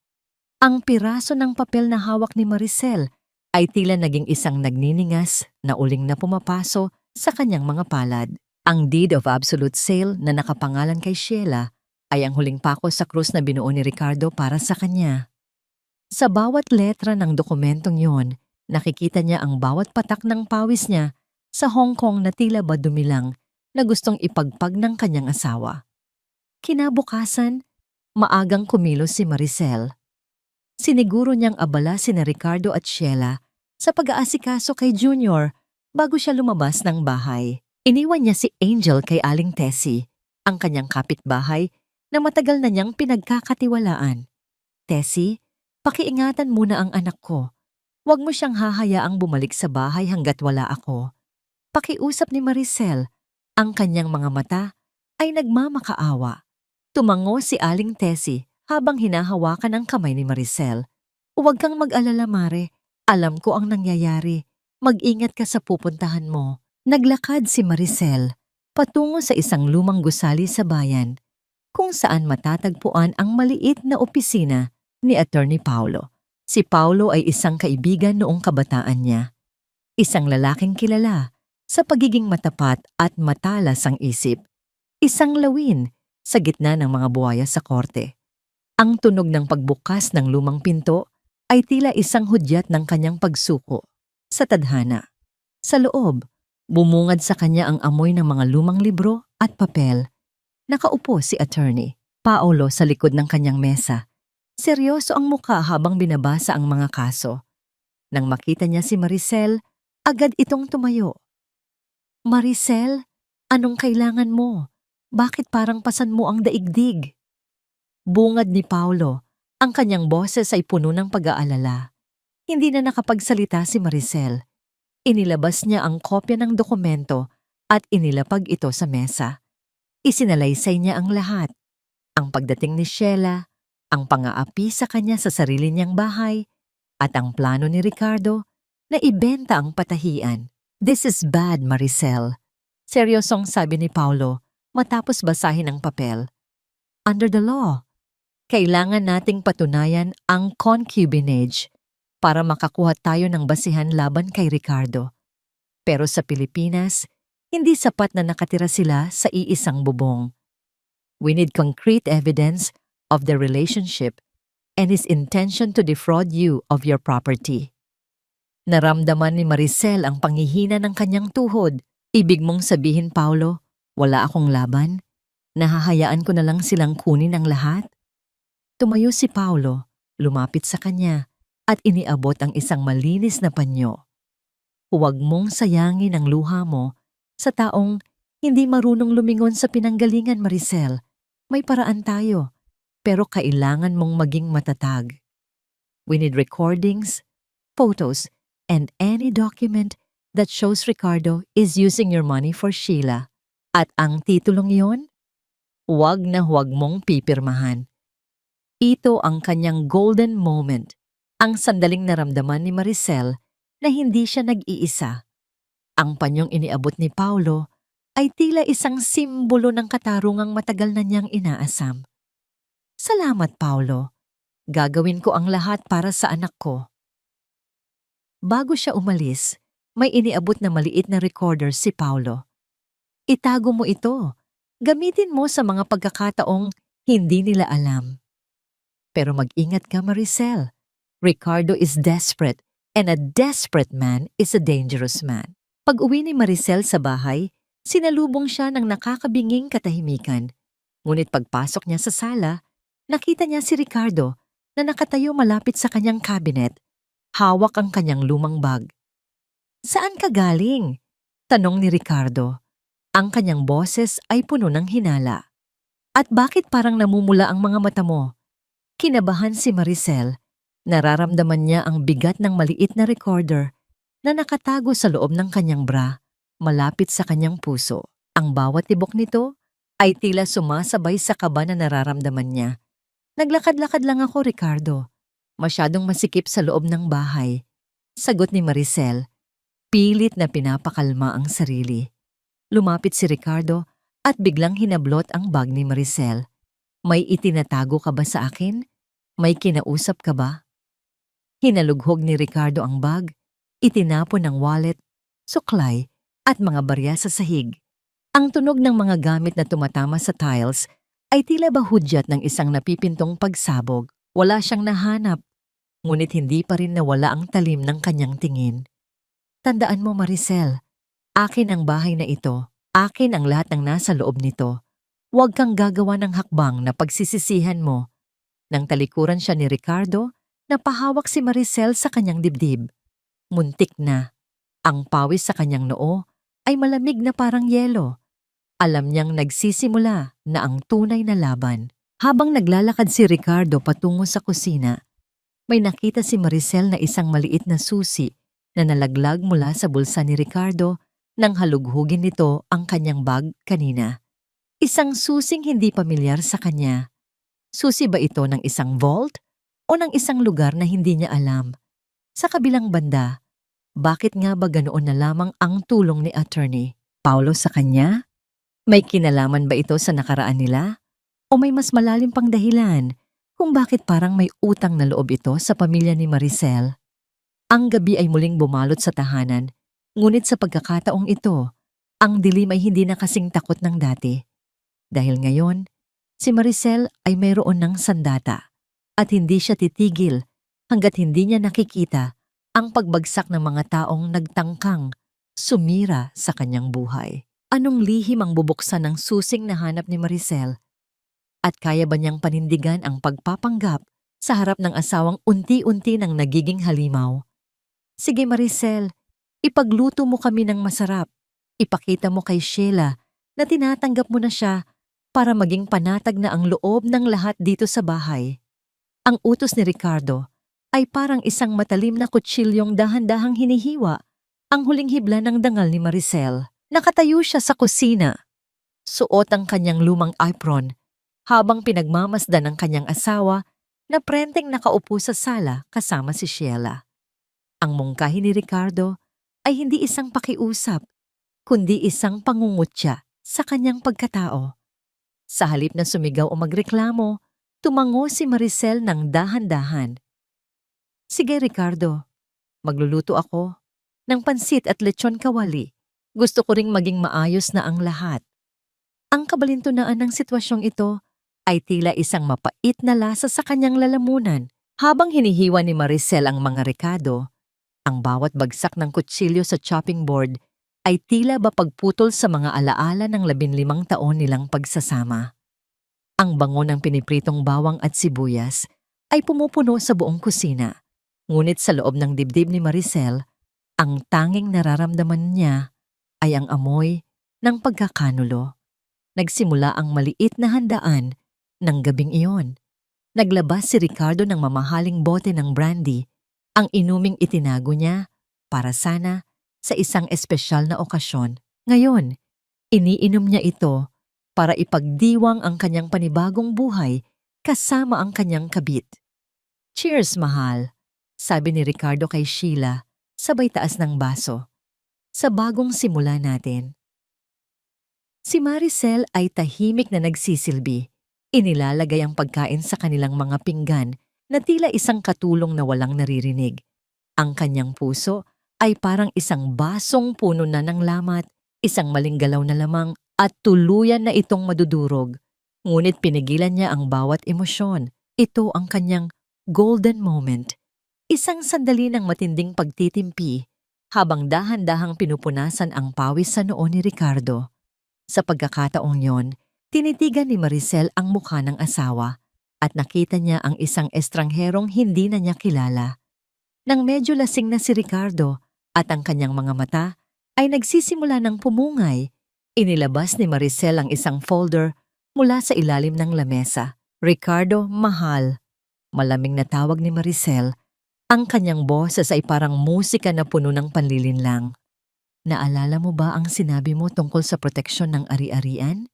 Ang piraso ng papel na hawak ni Maricel ay tila naging isang nagniningas na uling na pumapaso sa kanyang mga palad. Ang deed of absolute sale na nakapangalan kay Sheila ay ang huling pako sa krus na binuo ni Ricardo para sa kanya. Sa bawat letra ng dokumentong yon, nakikita niya ang bawat patak ng pawis niya sa Hong Kong na tila ba dumilang na gustong ipagpag ng kanyang asawa. Kinabukasan, maagang kumilos si Maricel. Siniguro niyang abala sina Ricardo at Sheila sa pag-aasikaso kay Junior bago siya lumabas ng bahay. Iniwan niya si Angel kay Aling Tessie, ang kanyang kapitbahay na matagal na niyang pinagkakatiwalaan. Tessie, pakiingatan muna ang anak ko. Huwag mo siyang hahayaang bumalik sa bahay hanggat wala ako. Pakiusap ni Maricel. Ang kanyang mga mata ay nagmamakaawa. Tumango si Aling Tessie habang hinahawakan ang kamay ni Maricel. Huwag kang mag-alala, Mare. Alam ko ang nangyayari. Mag-ingat ka sa pupuntahan mo. Naglakad si Maricel patungo sa isang lumang gusali sa bayan kung saan matatagpuan ang maliit na opisina ni Attorney Paulo. Si Paulo ay isang kaibigan noong kabataan niya. Isang lalaking kilala sa pagiging matapat at matalas ang isip. Isang lawin sa gitna ng mga buwaya sa korte. Ang tunog ng pagbukas ng lumang pinto ay tila isang hudyat ng kanyang pagsuko sa tadhana. Sa loob, bumungad sa kanya ang amoy ng mga lumang libro at papel. Nakaupo si Attorney Paulo sa likod ng kanyang mesa. Seryoso ang mukha habang binabasa ang mga kaso. Nang makita niya si Maricel, agad itong tumayo. Maricel, anong kailangan mo? Bakit parang pasan mo ang daigdig? Bungad ni Paulo, ang kanyang boses ay puno ng pag-aalala. Hindi na nakapagsalita si Maricel. Inilabas niya ang kopya ng dokumento at inilapag ito sa mesa. Isinalaysay niya ang lahat. Ang pagdating ni Sheila, ang pang-aapi sa kanya sa sarili niyang bahay, at ang plano ni Ricardo na ibenta ang patahian. This is bad, Maricel. Seryosong sabi ni Paulo matapos basahin ang papel. Under the law, kailangan nating patunayan ang concubinage para makakuha tayo ng basihan laban kay Ricardo. Pero sa Pilipinas, hindi sapat na nakatira sila sa iisang bubong. We need concrete evidence of the relationship and his intention to defraud you of your property. Naramdaman ni Maricel ang panghihina ng kanyang tuhod. Ibig mong sabihin, Paulo, wala akong laban? Nahahayaan ko na lang silang kunin ang lahat? Tumayo si Paulo, lumapit sa kanya, at iniabot ang isang malinis na panyo. Huwag mong sayangin ang luha mo sa taong hindi marunong lumingon sa pinanggalingan, Maricel. May paraan tayo, pero kailangan mong maging matatag. We need recordings, photos, and any document that shows Ricardo is using your money for Sheila. At ang titulong iyon, huwag na huwag mong pipirmahan. Ito ang kanyang golden moment, ang sandaling naramdaman ni Maricel na hindi siya nag-iisa. Ang panyong iniabot ni Paulo ay tila isang simbolo ng katarungang matagal na niyang inaasam. Salamat, Paulo. Gagawin ko ang lahat para sa anak ko. Bago siya umalis, may iniabot na maliit na recorder si Paulo. Itago mo ito. Gamitin mo sa mga pagkakataong hindi nila alam. Pero mag-ingat ka, Maricel. Ricardo is desperate, and a desperate man is a dangerous man. Pag-uwi ni Maricel sa bahay, sinalubong siya ng nakakabinging katahimikan. Ngunit pagpasok niya sa sala, nakita niya si Ricardo na nakatayo malapit sa kanyang cabinet. Hawak ang kanyang lumang bag. "Saan ka galing?" tanong ni Ricardo. Ang kanyang boses ay puno ng hinala. "At bakit parang namumula ang mga mata mo?" Kinabahan si Maricel. Nararamdaman niya ang bigat ng maliit na recorder na nakatago sa loob ng kanyang bra, malapit sa kanyang puso. Ang bawat tibok nito ay tila sumasabay sa kaba na nararamdaman niya. "Naglakad-lakad lang ako, Ricardo. Masyadong masikip sa loob ng bahay." Sagot ni Maricel, pilit na pinapakalma ang sarili. Lumapit si Ricardo at biglang hinablot ang bag ni Maricel. "May itinatago ka ba sa akin? May kinausap ka ba?" Hinalughog ni Ricardo ang bag, itinapon ang wallet, suklay at mga barya sa sahig. Ang tunog ng mga gamit na tumatama sa tiles ay tila bahudyat ng isang napipintong pagsabog. Wala siyang nahanap, ngunit hindi pa rin nawala ang talim ng kanyang tingin. "Tandaan mo, Maricel, akin ang bahay na ito. Akin ang lahat ng nasa loob nito. Huwag kang gagawa ng hakbang na pagsisisihan mo." Nang talikuran siya ni Ricardo, napahawak si Maricel sa kanyang dibdib. Muntik na. Ang pawis sa kanyang noo ay malamig na parang yelo. Alam niyang nagsisimula na ang tunay na laban. Habang naglalakad si Ricardo patungo sa kusina, may nakita si Maricel na isang maliit na susi na nalaglag mula sa bulsa ni Ricardo nang halughugin nito ang kanyang bag kanina. Isang susing hindi pamilyar sa kanya. Susi ba ito ng isang vault o ng isang lugar na hindi niya alam? Sa kabilang banda, bakit nga ba ganoon na lamang ang tulong ni Attorney Paulo sa kanya? May kinalaman ba ito sa nakaraan nila? O may mas malalim pang dahilan kung bakit parang may utang na loob ito sa pamilya ni Maricel? Ang gabi ay muling bumalot sa tahanan, ngunit sa pagkakataong ito, ang dilim ay hindi na kasing takot ng dati. Dahil ngayon, si Maricel ay mayroon ng sandata at hindi siya titigil hanggat hindi niya nakikita ang pagbagsak ng mga taong nagtangkang sumira sa kanyang buhay. Anong lihim ang bubuksan ng susing nahanap ni Maricel? At kaya ba niyang panindigan ang pagpapanggap sa harap ng asawang unti-unti nang nagiging halimaw? "Sige, Maricel, ipagluto mo kami ng masarap. Ipakita mo kay Sheila na tinatanggap mo na siya para maging panatag na ang loob ng lahat dito sa bahay." Ang utos ni Ricardo ay parang isang matalim na kutsilyong dahan-dahang hinihiwa ang huling hibla ng dangal ni Maricel. Nakatayo siya sa kusina. Suot ang kanyang lumang apron habang pinagmamasdan ng kanyang asawa na prenteng nakaupo sa sala kasama si Sheila. Ang mungkahi ni Ricardo ay hindi isang pakiusap, kundi isang pangungutya sa kanyang pagkatao. Sa halip na sumigaw o magreklamo, tumango si Maricel ng dahan-dahan. "Sige, Ricardo, magluluto ako ng pansit at lechon kawali. Gusto ko ring maging maayos na ang lahat." Ang kabalintunaan ng sitwasyong ito ay tila isang mapait na lasa sa kanyang lalamunan. Habang hinihiwa ni Maricel ang mga rekado, ang bawat bagsak ng kutsilyo sa chopping board ay tila ba pagputol sa mga alaala ng 15 taon nilang pagsasama. Ang bango ng pinipritong bawang at sibuyas ay pumupuno sa buong kusina. Ngunit sa loob ng dibdib ni Maricel, ang tanging nararamdaman niya ay ang amoy ng pagkakanulo. Nagsimula ang maliit na handaan ng gabing iyon. Naglabas si Ricardo ng mamahaling bote ng brandy, ang inuming itinago niya para sana sa isang espesyal na okasyon. Ngayon, iniinom niya ito para ipagdiwang ang kanyang panibagong buhay kasama ang kanyang kabit. "Cheers, mahal," sabi ni Ricardo kay Sheila, sabay taas ng baso. "Sa bagong simula natin." Si Maricel ay tahimik na nagsisilbi. Inilalagay ang pagkain sa kanilang mga pinggan na tila isang katulong na walang naririnig. Ang kanyang puso ay parang isang basong puno na ng lamat, isang maling galaw na lamang at tuluyan na itong madudurog. Ngunit pinigilan niya ang bawat emosyon. Ito ang kanyang golden moment. Isang sandali ng matinding pagtitimpi habang dahan-dahang pinupunasan ang pawis sa noo ni Ricardo. Sa pagkakataong yon, tinitigan ni Maricel ang mukha ng asawa at nakita niya ang isang estrangherong hindi na niya kilala. Nang medyo lasing na si Ricardo at ang kanyang mga mata ay nagsisimula ng pumungay, inilabas ni Maricel ang isang folder mula sa ilalim ng lamesa. "Ricardo, mahal." Malamig na tawag ni Maricel. Ang kanyang boses ay parang musika na puno ng panlilinlang. "Naalala mo ba ang sinabi mo tungkol sa proteksyon ng ari-arian?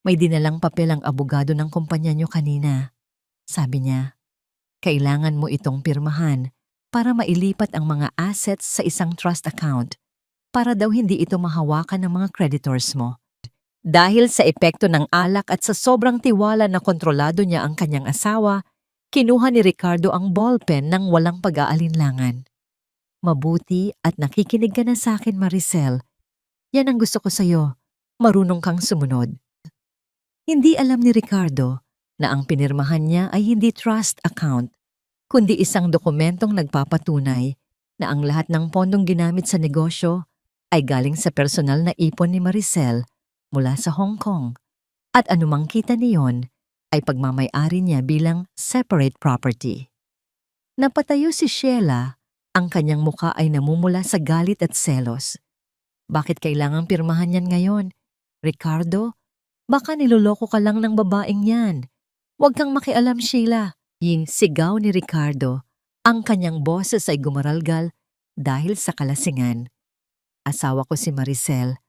May dinalang papel ang abogado ng kumpanya niyo kanina. Sabi niya, kailangan mo itong pirmahan para mailipat ang mga assets sa isang trust account para daw hindi ito mahawakan ng mga creditors mo." Dahil sa epekto ng alak at sa sobrang tiwala na kontrolado niya ang kanyang asawa, kinuha ni Ricardo ang ballpen ng walang pag-aalinlangan. "Mabuti at nakikinig ka na sa akin, Maricel. Yan ang gusto ko sa'yo. Marunong kang sumunod." Hindi alam ni Ricardo na ang pinirmahan niya ay hindi trust account, kundi isang dokumentong nagpapatunay na ang lahat ng pondong ginamit sa negosyo ay galing sa personal na ipon ni Maricel mula sa Hong Kong, at anumang kita niyon ay pagmamay-ari niya bilang separate property. Napatayo si Sheila, ang kanyang muka ay namumula sa galit at selos. "Bakit kailangang pirmahan yan ngayon? Ricardo, baka niloloko ka lang ng babaeng yan. Huwag kang makialam, Sheila." Yung sigaw ni Ricardo, ang kanyang boses ay gumaralgal dahil sa kalasingan. "Asawa ko si Maricel.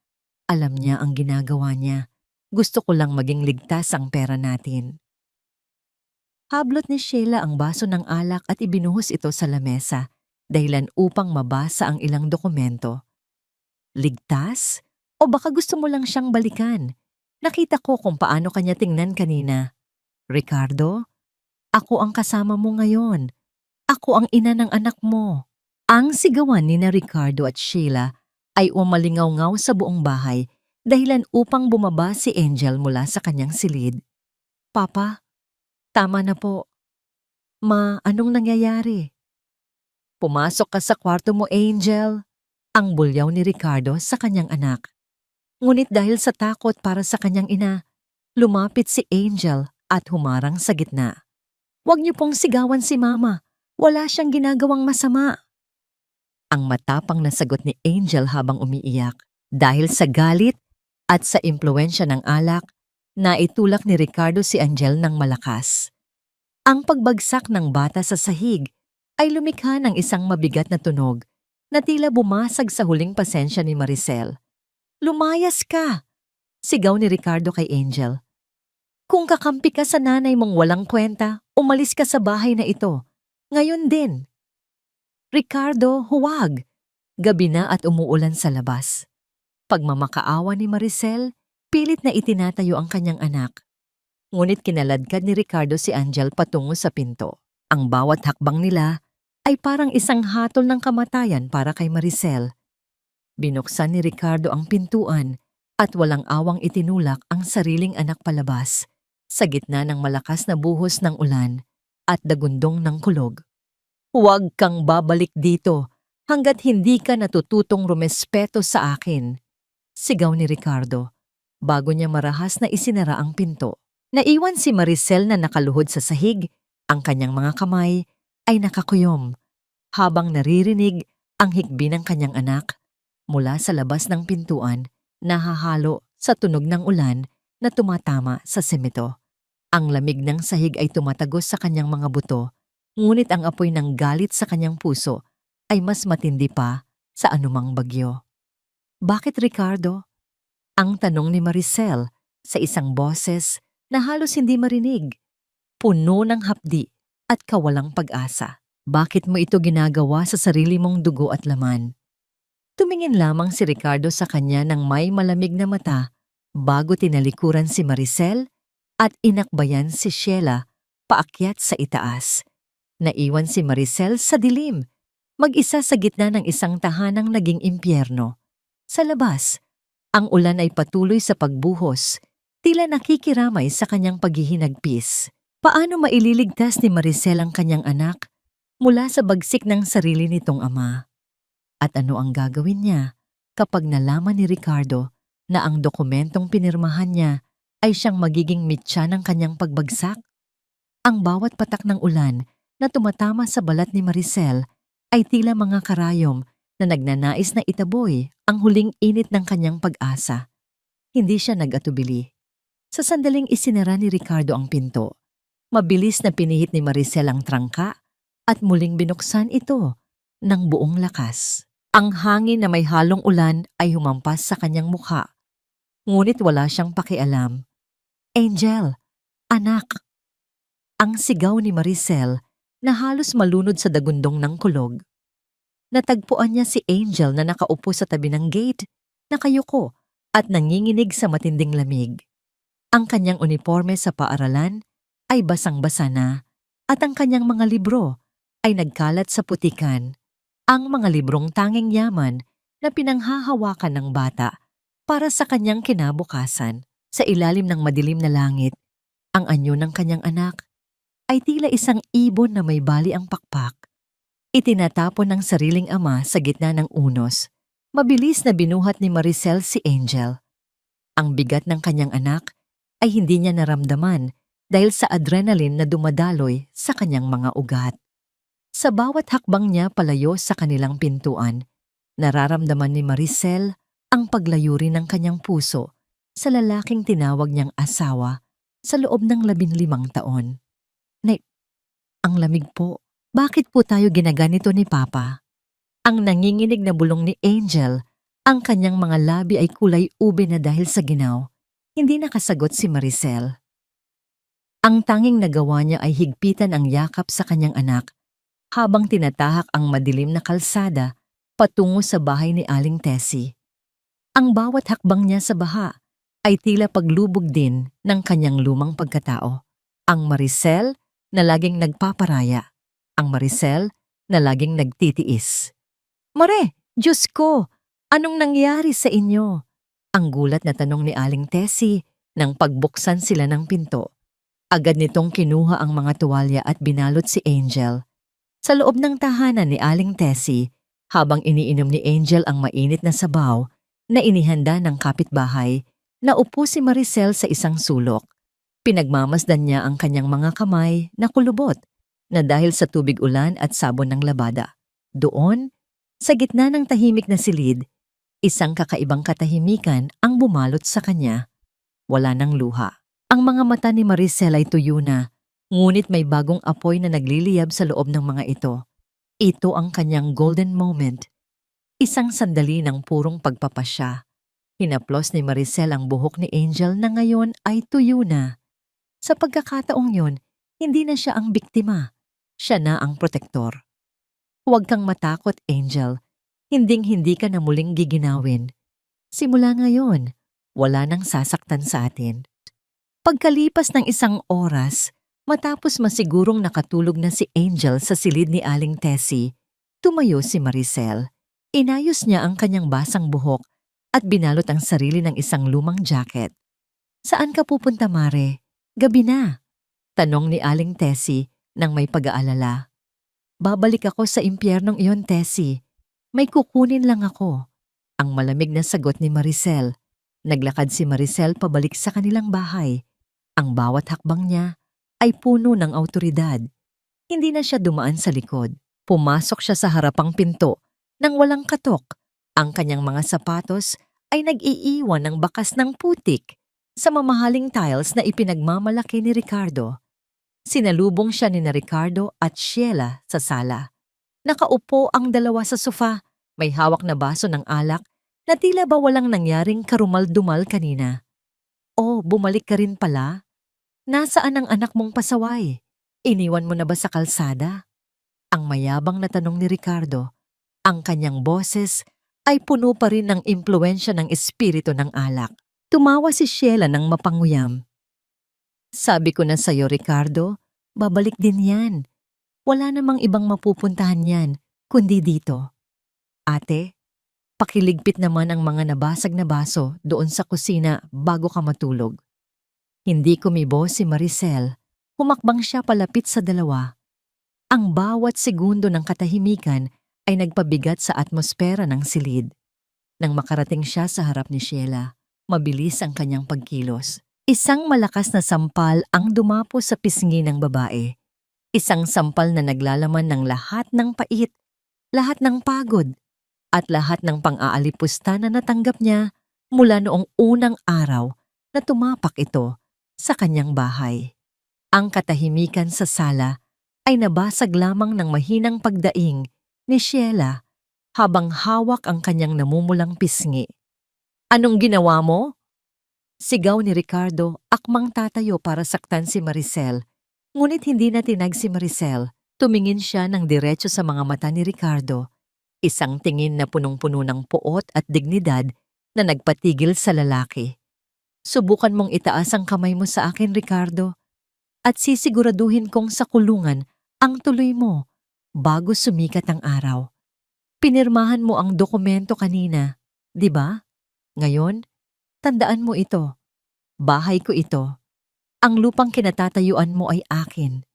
Alam niya ang ginagawa niya. Gusto ko lang maging ligtas ang pera natin." Hablot ni Sheila ang baso ng alak at ibinuhos ito sa lamesa, dahilan upang mabasa ang ilang dokumento. "Ligtas? O baka gusto mo lang siyang balikan? Nakita ko kung paano kanya tingnan kanina. Ricardo, ako ang kasama mo ngayon. Ako ang ina ng anak mo." Ang sigawan ni na Ricardo at Sheila ay umalingaw-ngaw sa buong bahay, dahilan upang bumaba si Angel mula sa kanyang silid. "Papa, tama na po. Ma, anong nangyayari?" "Pumasok ka sa kwarto mo, Angel." Ang bulyaw ni Ricardo sa kanyang anak. Ngunit dahil sa takot para sa kanyang ina, lumapit si Angel at humarang sa gitna. "Huwag niyo pong sigawan si Mama. Wala siyang ginagawang masama." Ang matapang na sagot ni Angel habang umiiyak. Dahil sa galit at sa impluwensya ng alak, naitulak ni Ricardo si Angel ng malakas. Ang pagbagsak ng bata sa sahig ay lumikha ng isang mabigat na tunog na tila bumasag sa huling pasensya ni Maricel. "Lumayas ka!" sigaw ni Ricardo kay Angel. "Kung kakampi ka sa nanay mong walang kwenta, umalis ka sa bahay na ito. Ngayon din." "Ricardo, huwag!" Gabi na at umuulan sa labas. Pagmamakaawa ni Maricel, pilit na itinatayo ang kanyang anak. Ngunit kinaladkad ni Ricardo si Angel patungo sa pinto. Ang bawat hakbang nila ay parang isang hatol ng kamatayan para kay Maricel. Binuksan ni Ricardo ang pintuan at walang awang itinulak ang sariling anak palabas sa gitna ng malakas na buhos ng ulan at dagundong ng kulog. "Huwag kang babalik dito hanggat hindi ka natututong rumespeto sa akin," sigaw ni Ricardo bago niya marahas na isinara ang pinto. Naiwan si Maricel na nakaluhod sa sahig, ang kanyang mga kamay ay nakakuyom habang naririnig ang hikbi ng kanyang anak mula sa labas ng pintuan na hahalo sa tunog ng ulan na tumatama sa semento. Ang lamig ng sahig ay tumatagos sa kanyang mga buto, ngunit ang apoy ng galit sa kanyang puso ay mas matindi pa sa anumang bagyo. "Bakit, Ricardo?" Ang tanong ni Maricel sa isang boses na halos hindi marinig, puno ng hapdi at kawalang pag-asa. "Bakit mo ito ginagawa sa sarili mong dugo at laman?" Tumingin lamang si Ricardo sa kanya ng may malamig na mata bago tinalikuran si Maricel at inakbayan si Sheila paakyat sa itaas. Naiwan si Maricel sa dilim, mag-isa sa gitna ng isang tahanang naging impyerno. Sa labas, ang ulan ay patuloy sa pagbuhos, tila nakikiramay sa kanyang paghihinagpis. Paano maililigtas ni Maricel ang kanyang anak mula sa bagsik ng sarili nitong ama? At ano ang gagawin niya kapag nalaman ni Ricardo na ang dokumentong pinirmahan niya ay siyang magiging mitya ng kanyang pagbagsak? Ang bawat patak ng ulan na tumatama sa balat ni Maricel ay tila mga karayom na nagnanais na itaboy ang huling init ng kanyang pag-asa. Hindi siya nag-atubili. Sa sandaling isinara ni Ricardo ang pinto, mabilis na pinihit ni Maricel ang trangka at muling binuksan ito ng buong lakas. Ang hangin na may halong ulan ay humampas sa kanyang mukha, ngunit wala siyang pakialam. "Angel, anak!" Ang sigaw ni Maricel na halos malunod sa dagundong ng kulog. Natagpuan niya si Angel na nakaupo sa tabi ng gate, nakayuko at nanginginig sa matinding lamig. Ang kanyang uniforme sa paaralan ay basang-basa na at ang kanyang mga libro ay nagkalat sa putikan. Ang mga librong tanging yaman na pinanghahawakan ng bata para sa kanyang kinabukasan. Sa ilalim ng madilim na langit, ang anyo ng kanyang anak ay tila isang ibon na may bali ang pakpak. Itinatapon ng sariling ama sa gitna ng unos. Mabilis na binuhat ni Maricel si Angel. Ang bigat ng kanyang anak ay hindi niya naramdaman dahil sa adrenaline na dumadaloy sa kanyang mga ugat. Sa bawat hakbang niya palayo sa kanilang pintuan, nararamdaman ni Maricel ang paglayo rin ng kanyang puso sa lalaking tinawag niyang asawa sa loob ng 15 taon. Ang lamig po. Bakit po tayo ginaganito ni Papa? Ang nanginginig na bulong ni Angel, ang kanyang mga labi ay kulay ube na dahil sa ginaw. Hindi nakasagot si Maricel. Ang tanging nagawa niya ay higpitan ang yakap sa kanyang anak habang tinatahak ang madilim na kalsada patungo sa bahay ni Aling Tessie. Ang bawat hakbang niya sa baha ay tila paglubog din ng kanyang lumang pagkatao. Ang Maricel na laging nagpaparaya. Ang Maricel na laging nagtitiis. "Mare, Diyos ko, anong nangyari sa inyo?" Ang gulat na tanong ni Aling Tessie nang pagbuksan sila ng pinto. Agad nitong kinuha ang mga tuwalya at binalot si Angel. Sa loob ng tahanan ni Aling Tessie, habang iniinom ni Angel ang mainit na sabaw na inihanda ng kapitbahay, naupo si Maricel sa isang sulok. Pinagmamasdan niya ang kanyang mga kamay na kulubot na dahil sa tubig ulan at sabon ng labada. Doon, sa gitna ng tahimik na silid, isang kakaibang katahimikan ang bumalot sa kanya. Wala nang luha. Ang mga mata ni Maricel ay tuyo na, ngunit may bagong apoy na nagliliyab sa loob ng mga ito. Ito ang kanyang golden moment. Isang sandali ng purong pagpapasya. Hinaplos ni Maricel ang buhok ni Angel na ngayon ay tuyo na. Sa pagkakataong yon, hindi na siya ang biktima. Siya na ang protektor. "Huwag kang matakot, Angel. Hinding-hindi ka na muling giginawin. Simula ngayon, wala nang sasaktan sa atin." Pagkalipas ng isang oras, matapos masigurong nakatulog na si Angel sa silid ni Aling Tessie, tumayo si Maricel. Inayos niya ang kanyang basang buhok at binalot ang sarili ng isang lumang jacket. "Saan ka pupunta, Mare? Gabi na," tanong ni Aling Tessie nang may pag-aalala. "Babalik ako sa impyernong iyon, Tessie. May kukunin lang ako." Ang malamig na sagot ni Maricel. Naglakad si Maricel pabalik sa kanilang bahay. Ang bawat hakbang niya ay puno ng awtoridad. Hindi na siya dumaan sa likod. Pumasok siya sa harapang pinto nang walang katok. Ang kanyang mga sapatos ay nag-iiwan ng bakas ng putik sa mamahaling tiles na ipinagmamalaki ni Ricardo. Sinalubong siya ni Ricardo at Sheila sa sala. Nakaupo ang dalawa sa sofa, may hawak na baso ng alak na tila ba walang nangyaring karumal-dumal kanina. "Oh, bumalik ka rin pala? Nasaan ang anak mong pasaway? Iniwan mo na ba sa kalsada?" Ang mayabang na tanong ni Ricardo. Ang kanyang boses ay puno pa rin ng impluwensya ng espiritu ng alak. Tumawa si Sheila ng mapanguyam. "Sabi ko na sa'yo, Ricardo, babalik din yan. Wala namang ibang mapupuntahan yan, kundi dito. Ate, pakiligpit naman ang mga nabasag na baso doon sa kusina bago ka matulog. Hindi kumibo si Maricel. Humakbang siya palapit sa dalawa. Ang bawat segundo ng katahimikan ay nagpabigat sa atmosfera ng silid. Nang makarating siya sa harap ni Sheila, mabilis ang kanyang pagkilos. Isang malakas na sampal ang dumapo sa pisngi ng babae. Isang sampal na naglalaman ng lahat ng pait, lahat ng pagod, at lahat ng pang-aalipusta na natanggap niya mula noong unang araw na tumapak ito sa kanyang bahay. Ang katahimikan sa sala ay nabasag lamang ng mahinang pagdaing ni Sheila habang hawak ang kanyang namumulang pisngi. "Anong ginawa mo?" Sigaw ni Ricardo, akmang tatayo para saktan si Maricel. Ngunit hindi na tinag si Maricel. Tumingin siya ng diretso sa mga mata ni Ricardo. Isang tingin na punong-puno ng puot at dignidad na nagpatigil sa lalaki. "Subukan mong itaas ang kamay mo sa akin, Ricardo, at sisiguraduhin kong sa kulungan ang tuloy mo bago sumikat ang araw. Pinirmahan mo ang dokumento kanina, di ba? Ngayon, tandaan mo ito. Bahay ko ito. Ang lupang kinatatayuan mo ay akin.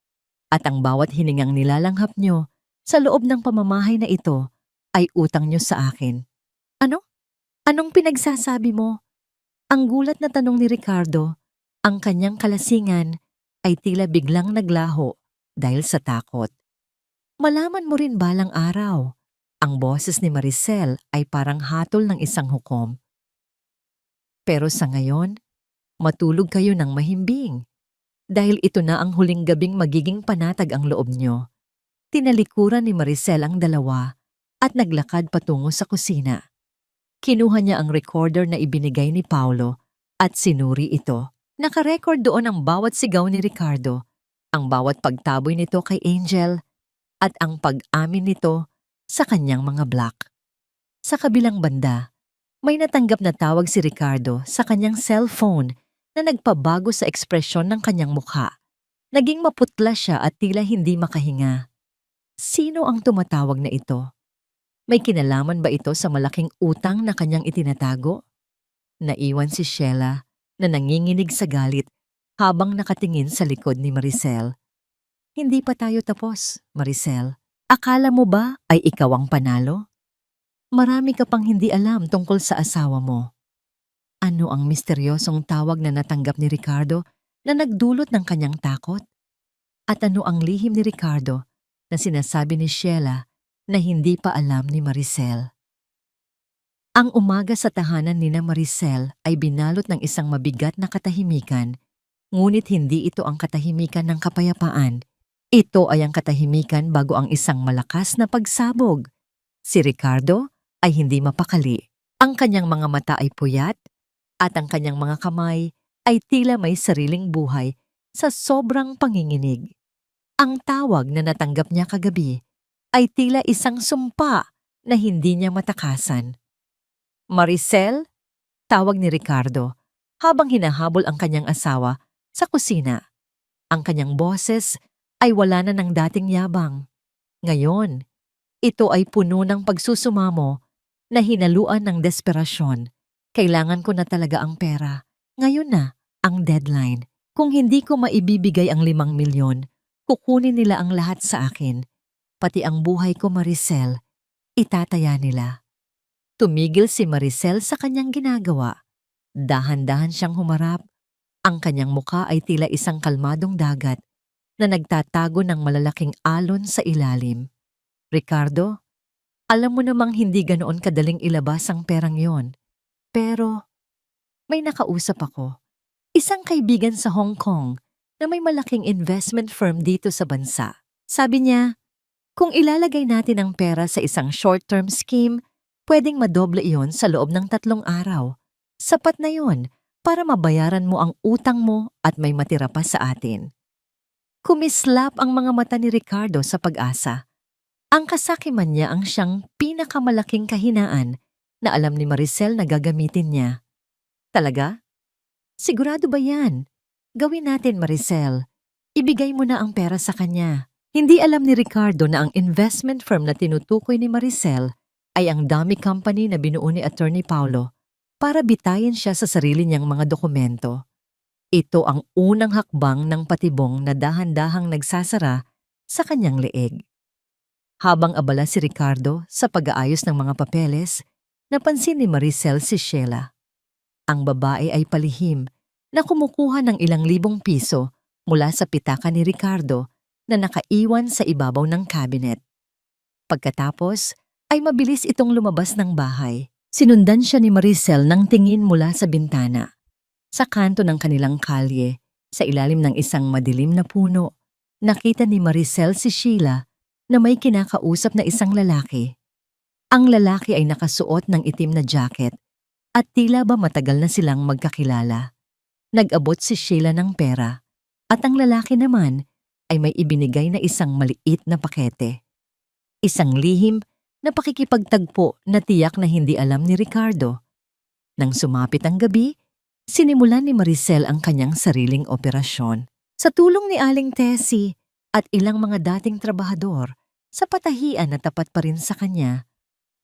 At ang bawat hiningang nilalanghap nyo sa loob ng pamamahay na ito ay utang nyo sa akin." "Ano? Anong pinagsasabi mo?" Ang gulat na tanong ni Ricardo. Ang kanyang kalasingan ay tila biglang naglaho dahil sa takot. "Malaman mo rin balang araw." Ang boses ni Maricel ay parang hatol ng isang hukom. "Pero sa ngayon, matulog kayo ng mahimbing. Dahil ito na ang huling gabing magiging panatag ang loob nyo." Tinalikuran ni Maricel ang dalawa at naglakad patungo sa kusina. Kinuha niya ang recorder na ibinigay ni Paulo at sinuri ito. Nakarecord doon ang bawat sigaw ni Ricardo, ang bawat pagtaboy nito kay Angel, at ang pag-amin nito sa kanyang mga black. Sa kabilang banda, may natanggap na tawag si Ricardo sa kanyang cellphone na nagpabago sa ekspresyon ng kanyang mukha. Naging maputla siya at tila hindi makahinga. Sino ang tumatawag na ito? May kinalaman ba ito sa malaking utang na kanyang itinatago? Naiwan si Sheila na nanginginig sa galit habang nakatingin sa likod ni Maricel. "Hindi pa tayo tapos, Maricel. Akala mo ba ay ikaw ang panalo? Marami ka pang hindi alam tungkol sa asawa mo." Ano ang misteryosong tawag na natanggap ni Ricardo na nagdulot ng kanyang takot? At ano ang lihim ni Ricardo na sinasabi ni Sheila na hindi pa alam ni Maricel? Ang umaga sa tahanan ni Maricel ay binalot ng isang mabigat na katahimikan, ngunit hindi ito ang katahimikan ng kapayapaan. Ito ay ang katahimikan bago ang isang malakas na pagsabog. Si Ricardo ay hindi mapakali. Ang kanyang mga mata ay puyat at ang kanyang mga kamay ay tila may sariling buhay sa sobrang panginginig. Ang tawag na natanggap niya kagabi ay tila isang sumpa na hindi niya matakasan. "Maricel?" tawag ni Ricardo habang hinahabol ang kanyang asawa sa kusina. Ang kanyang boses ay wala na ng dating yabang. Ngayon, ito ay puno ng pagsusumamo na hinaluan ng desperasyon. "Kailangan ko na talaga ang pera. Ngayon na ang deadline. Kung hindi ko maibibigay ang 5 milyon, kukunin nila ang lahat sa akin. Pati ang buhay ko, Maricel, itataya nila." Tumigil si Maricel sa kanyang ginagawa. Dahan-dahan siyang humarap. Ang kanyang muka ay tila isang kalmadong dagat na nagtatago ng malalaking alon sa ilalim. "Ricardo, alam mo namang hindi ganoon kadaling ilabas ang perang yon. Pero may nakausap ako. Isang kaibigan sa Hong Kong na may malaking investment firm dito sa bansa. Sabi niya, kung ilalagay natin ang pera sa isang short-term scheme, pwedeng madoble iyon sa loob ng 3 araw. Sapat na yon para mabayaran mo ang utang mo at may matira pa sa atin." Kumislap ang mga mata ni Ricardo sa pag-asa. Ang kasakiman niya ang siyang pinakamalaking kahinaan na alam ni Maricel na gagamitin niya. "Talaga? Sigurado ba yan? Gawin natin, Maricel. Ibigay mo na ang pera sa kanya. Hindi alam ni Ricardo na ang investment firm na tinutukoy ni Maricel ay ang dummy company na binuo ni Attorney Paulo para bitayin siya sa sarili niyang mga dokumento. Ito ang unang hakbang ng patibong na dahan-dahang nagsasara sa kanyang leeg. Habang abala si Ricardo sa pag-aayos ng mga papeles, napansin ni Maricel si Sheila. Ang babae ay palihim na kumukuha ng ilang libong piso mula sa pitaka ni Ricardo na nakaiwan sa ibabaw ng cabinet. Pagkatapos, ay mabilis itong lumabas ng bahay. Sinundan siya ni Maricel ng tingin mula sa bintana. Sa kanto ng kanilang kalye, sa ilalim ng isang madilim na puno, nakita ni Maricel si Sheila na may kinakausap na isang lalaki. Ang lalaki ay nakasuot ng itim na jacket at tila ba matagal na silang magkakilala. Nag-abot si Sheila ng pera at ang lalaki naman ay may ibinigay na isang maliit na pakete. Isang lihim na pakikipagtagpo na tiyak na hindi alam ni Ricardo. Nang sumapit ang gabi, sinimulan ni Maricel ang kanyang sariling operasyon. Sa tulong ni Aling Tessie at ilang mga dating trabahador, sa patahian na tapat pa rin sa kanya,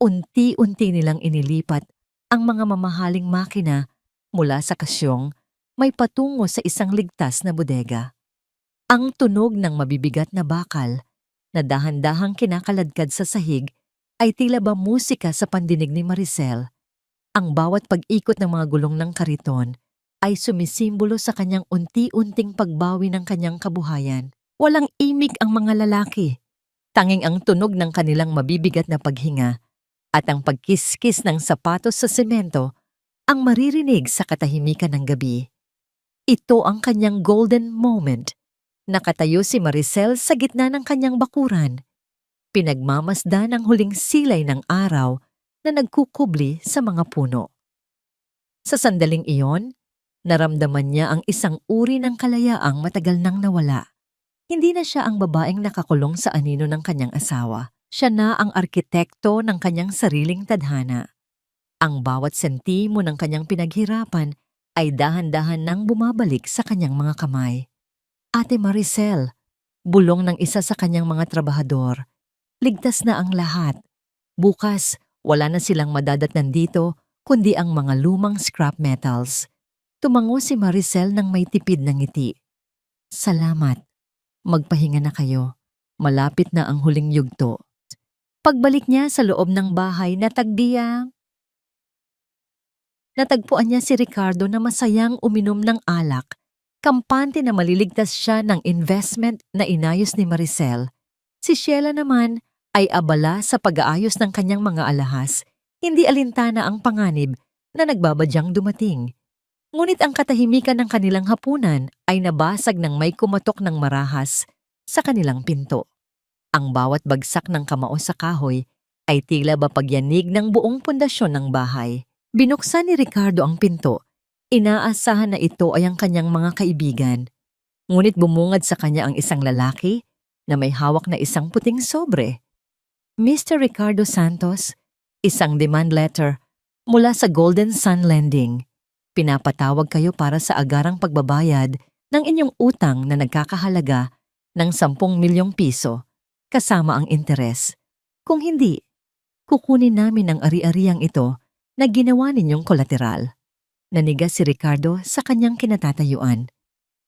unti-unti nilang inilipat ang mga mamahaling makina mula sa kasyong may patungo sa isang ligtas na bodega. Ang tunog ng mabibigat na bakal na dahan-dahang kinakaladkad sa sahig ay tila ba musika sa pandinig ni Maricel. Ang bawat pag-ikot ng mga gulong ng kariton ay sumisimbolo sa kanyang unti-unting pagbawi ng kanyang kabuhayan. Walang imik ang mga lalaki. Tanging ang tunog ng kanilang mabibigat na paghinga at ang pagkiskis ng sapatos sa semento ang maririnig sa katahimikan ng gabi. Ito ang kanyang golden moment. Nakatayo si Maricel sa gitna ng kanyang bakuran. Pinagmamasdan ang huling silay ng araw na nagkukubli sa mga puno. Sa sandaling iyon, naramdaman niya ang isang uri ng kalayaang matagal nang nawala. Hindi na siya ang babaeng nakakulong sa anino ng kanyang asawa. Siya na ang arkitekto ng kanyang sariling tadhana. Ang bawat sentimo ng kanyang pinaghirapan ay dahan-dahan nang bumabalik sa kanyang mga kamay. Ate Maricel, bulong ng isa sa kanyang mga trabahador. Ligtas na ang lahat. Bukas, wala na silang madadatnan dito kundi ang mga lumang scrap metals. Tumango si Maricel ng may tipid na ngiti. Salamat. Magpahinga na kayo. Malapit na ang huling yugto. Pagbalik niya sa loob ng bahay, natagpuan niya si Ricardo na masayang uminom ng alak. Kampante na maliligtas siya ng investment na inayos ni Maricel. Si Sheila naman ay abala sa pag-aayos ng kanyang mga alahas, hindi alintana ang panganib na nagbabadyang dumating. Ngunit ang katahimikan ng kanilang hapunan ay nabasag ng may kumatok ng marahas sa kanilang pinto. Ang bawat bagsak ng kamao sa kahoy ay tila ba pagyanig ng buong pundasyon ng bahay. Binuksan ni Ricardo ang pinto. Inaasahan na ito ay ang kanyang mga kaibigan. Ngunit bumungad sa kanya ang isang lalaki na may hawak na isang puting sobre. Mr. Ricardo Santos, isang demand letter mula sa Golden Sun Lending. Pinapatawag kayo para sa agarang pagbabayad ng inyong utang na nagkakahalaga ng 10 milyong piso kasama ang interes. Kung hindi, kukunin namin ang ari-ariang ito na ginawa ninyong kolateral. Nanigas si Ricardo sa kanyang kinatatayuan.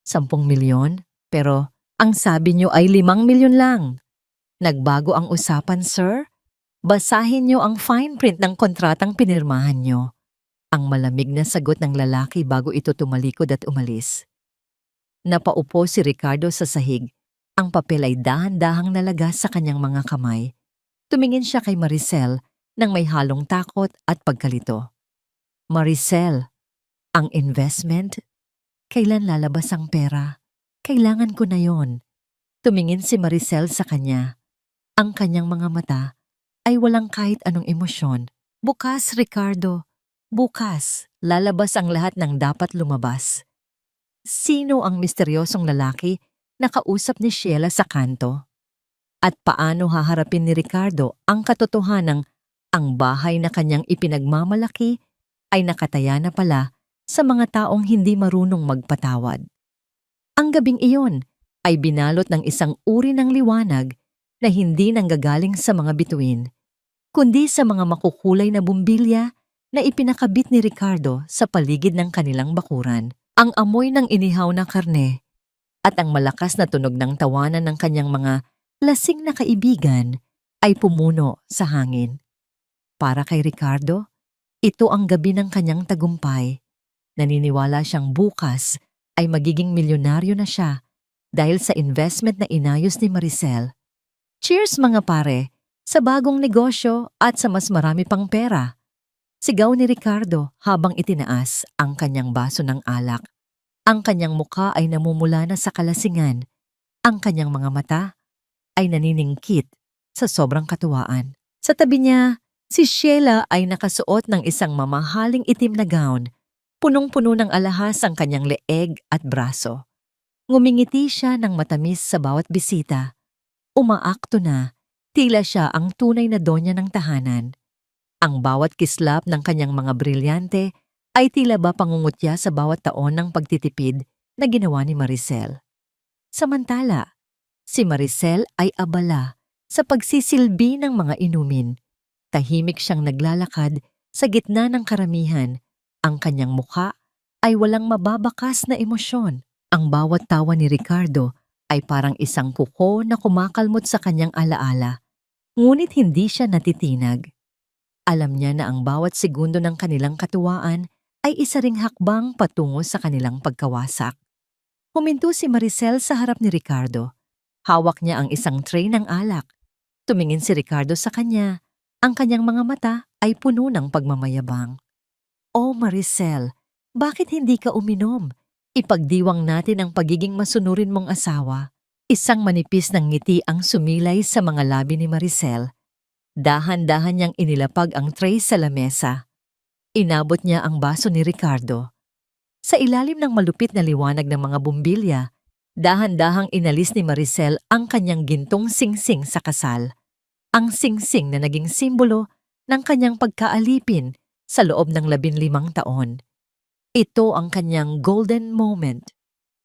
10 milyon, pero ang sabi niyo ay 5 milyon lang. Nagbago ang usapan, sir? Basahin niyo ang fine print ng kontratang pinirmahan niyo. Ang malamig na sagot ng lalaki bago ito tumalikod at umalis. Napaupo si Ricardo sa sahig. Ang papel ay dahan-dahang nalagas sa kanyang mga kamay. Tumingin siya kay Maricel nang may halong takot at pagkalito. Maricel, ang investment? Kailan lalabas ang pera? Kailangan ko na yon. Tumingin si Maricel sa kanya. Ang kanyang mga mata ay walang kahit anong emosyon. Bukas, Ricardo. Bukas, lalabas ang lahat ng dapat lumabas. Sino ang misteryosong lalaki na kausap ni Sheila sa kanto? At paano haharapin ni Ricardo ang katotohanang ang bahay na kanyang ipinagmamalaki ay nakataya na pala sa mga taong hindi marunong magpatawad? Ang gabing iyon, ay binalot ng isang uri ng liwanag na hindi nanggagaling sa mga bituin, kundi sa mga makukulay na bumbilya na ipinakabit ni Ricardo sa paligid ng kanilang bakuran. Ang amoy ng inihaw na karne at ang malakas na tunog ng tawanan ng kanyang mga lasing na kaibigan ay pumuno sa hangin. Para kay Ricardo, ito ang gabi ng kanyang tagumpay. Naniniwala siyang bukas ay magiging milyonaryo na siya dahil sa investment na inayos ni Maricel. Cheers mga pare, sa bagong negosyo at sa mas marami pang pera. Sigaw ni Ricardo habang itinaas ang kanyang baso ng alak. Ang kanyang mukha ay namumula na sa kalasingan. Ang kanyang mga mata ay naniningkit sa sobrang katuwaan. Sa tabi niya, si Sheila ay nakasuot ng isang mamahaling itim na gown. Punong-puno ng alahas ang kanyang leeg at braso. Ngumingiti siya ng matamis sa bawat bisita. Umaakto na, tila siya ang tunay na donya ng tahanan. Ang bawat kislap ng kanyang mga brilyante ay tila ba pangungutya sa bawat taon ng pagtitipid na ginawa ni Maricel. Samantala, si Maricel ay abala sa pagsisilbi ng mga inumin. Tahimik siyang naglalakad sa gitna ng karamihan. Ang kanyang mukha ay walang mababakas na emosyon. Ang bawat tawa ni Ricardo ay parang isang kuko na kumakalmot sa kanyang alaala. Ngunit hindi siya natitinag. Alam niya na ang bawat segundo ng kanilang katuwaan ay isa ring hakbang patungo sa kanilang pagkawasak. Huminto si Maricel sa harap ni Ricardo. Hawak niya ang isang tray ng alak. Tumingin si Ricardo sa kanya. Ang kanyang mga mata ay puno ng pagmamayabang. Oh Maricel, bakit hindi ka uminom? Ipagdiwang natin ang pagiging masunurin mong asawa. Isang manipis ng ngiti ang sumilay sa mga labi ni Maricel. Dahan-dahan niyang inilapag ang tray sa lamesa. Inabot niya ang baso ni Ricardo. Sa ilalim ng malupit na liwanag ng mga bumbilya, dahan-dahang inalis ni Maricel ang kanyang gintong singsing sa kasal. Ang singsing na naging simbolo ng kanyang pagkaalipin sa loob ng 15 taon. Ito ang kanyang golden moment.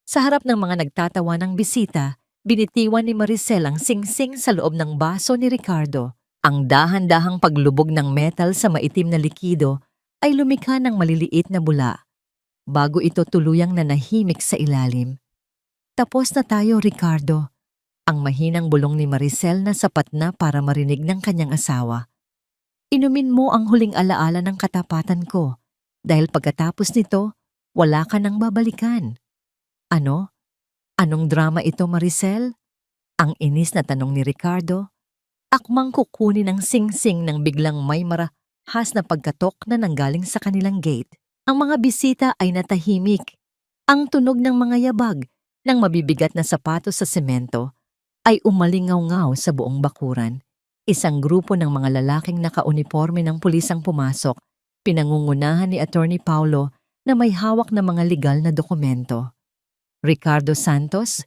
Sa harap ng mga nagtatawa ng bisita, binitiwan ni Maricel ang singsing sa loob ng baso ni Ricardo. Ang dahan-dahang paglubog ng metal sa maitim na likido ay lumikha ng maliliit na bula, bago ito tuluyang nanahimik sa ilalim. Tapos na tayo, Ricardo. Ang mahinang bulong ni Maricel na sapat na para marinig ng kanyang asawa. Inumin mo ang huling alaala ng katapatan ko. Dahil pagkatapos nito, wala ka nang babalikan. Ano? Anong drama ito, Maricel? Ang inis na tanong ni Ricardo. Akmang kukunin ang singsing nang biglang may marahas na pagkatok na nanggaling sa kanilang gate. Ang mga bisita ay natahimik. Ang tunog ng mga yabag ng mabibigat na sapatos sa semento ay umalingaw-ngaw sa buong bakuran. Isang grupo ng mga lalaking nakauniporme ng pulis ang pumasok. Pinangungunahan ni Attorney Paulo na may hawak na mga legal na dokumento. Ricardo Santos,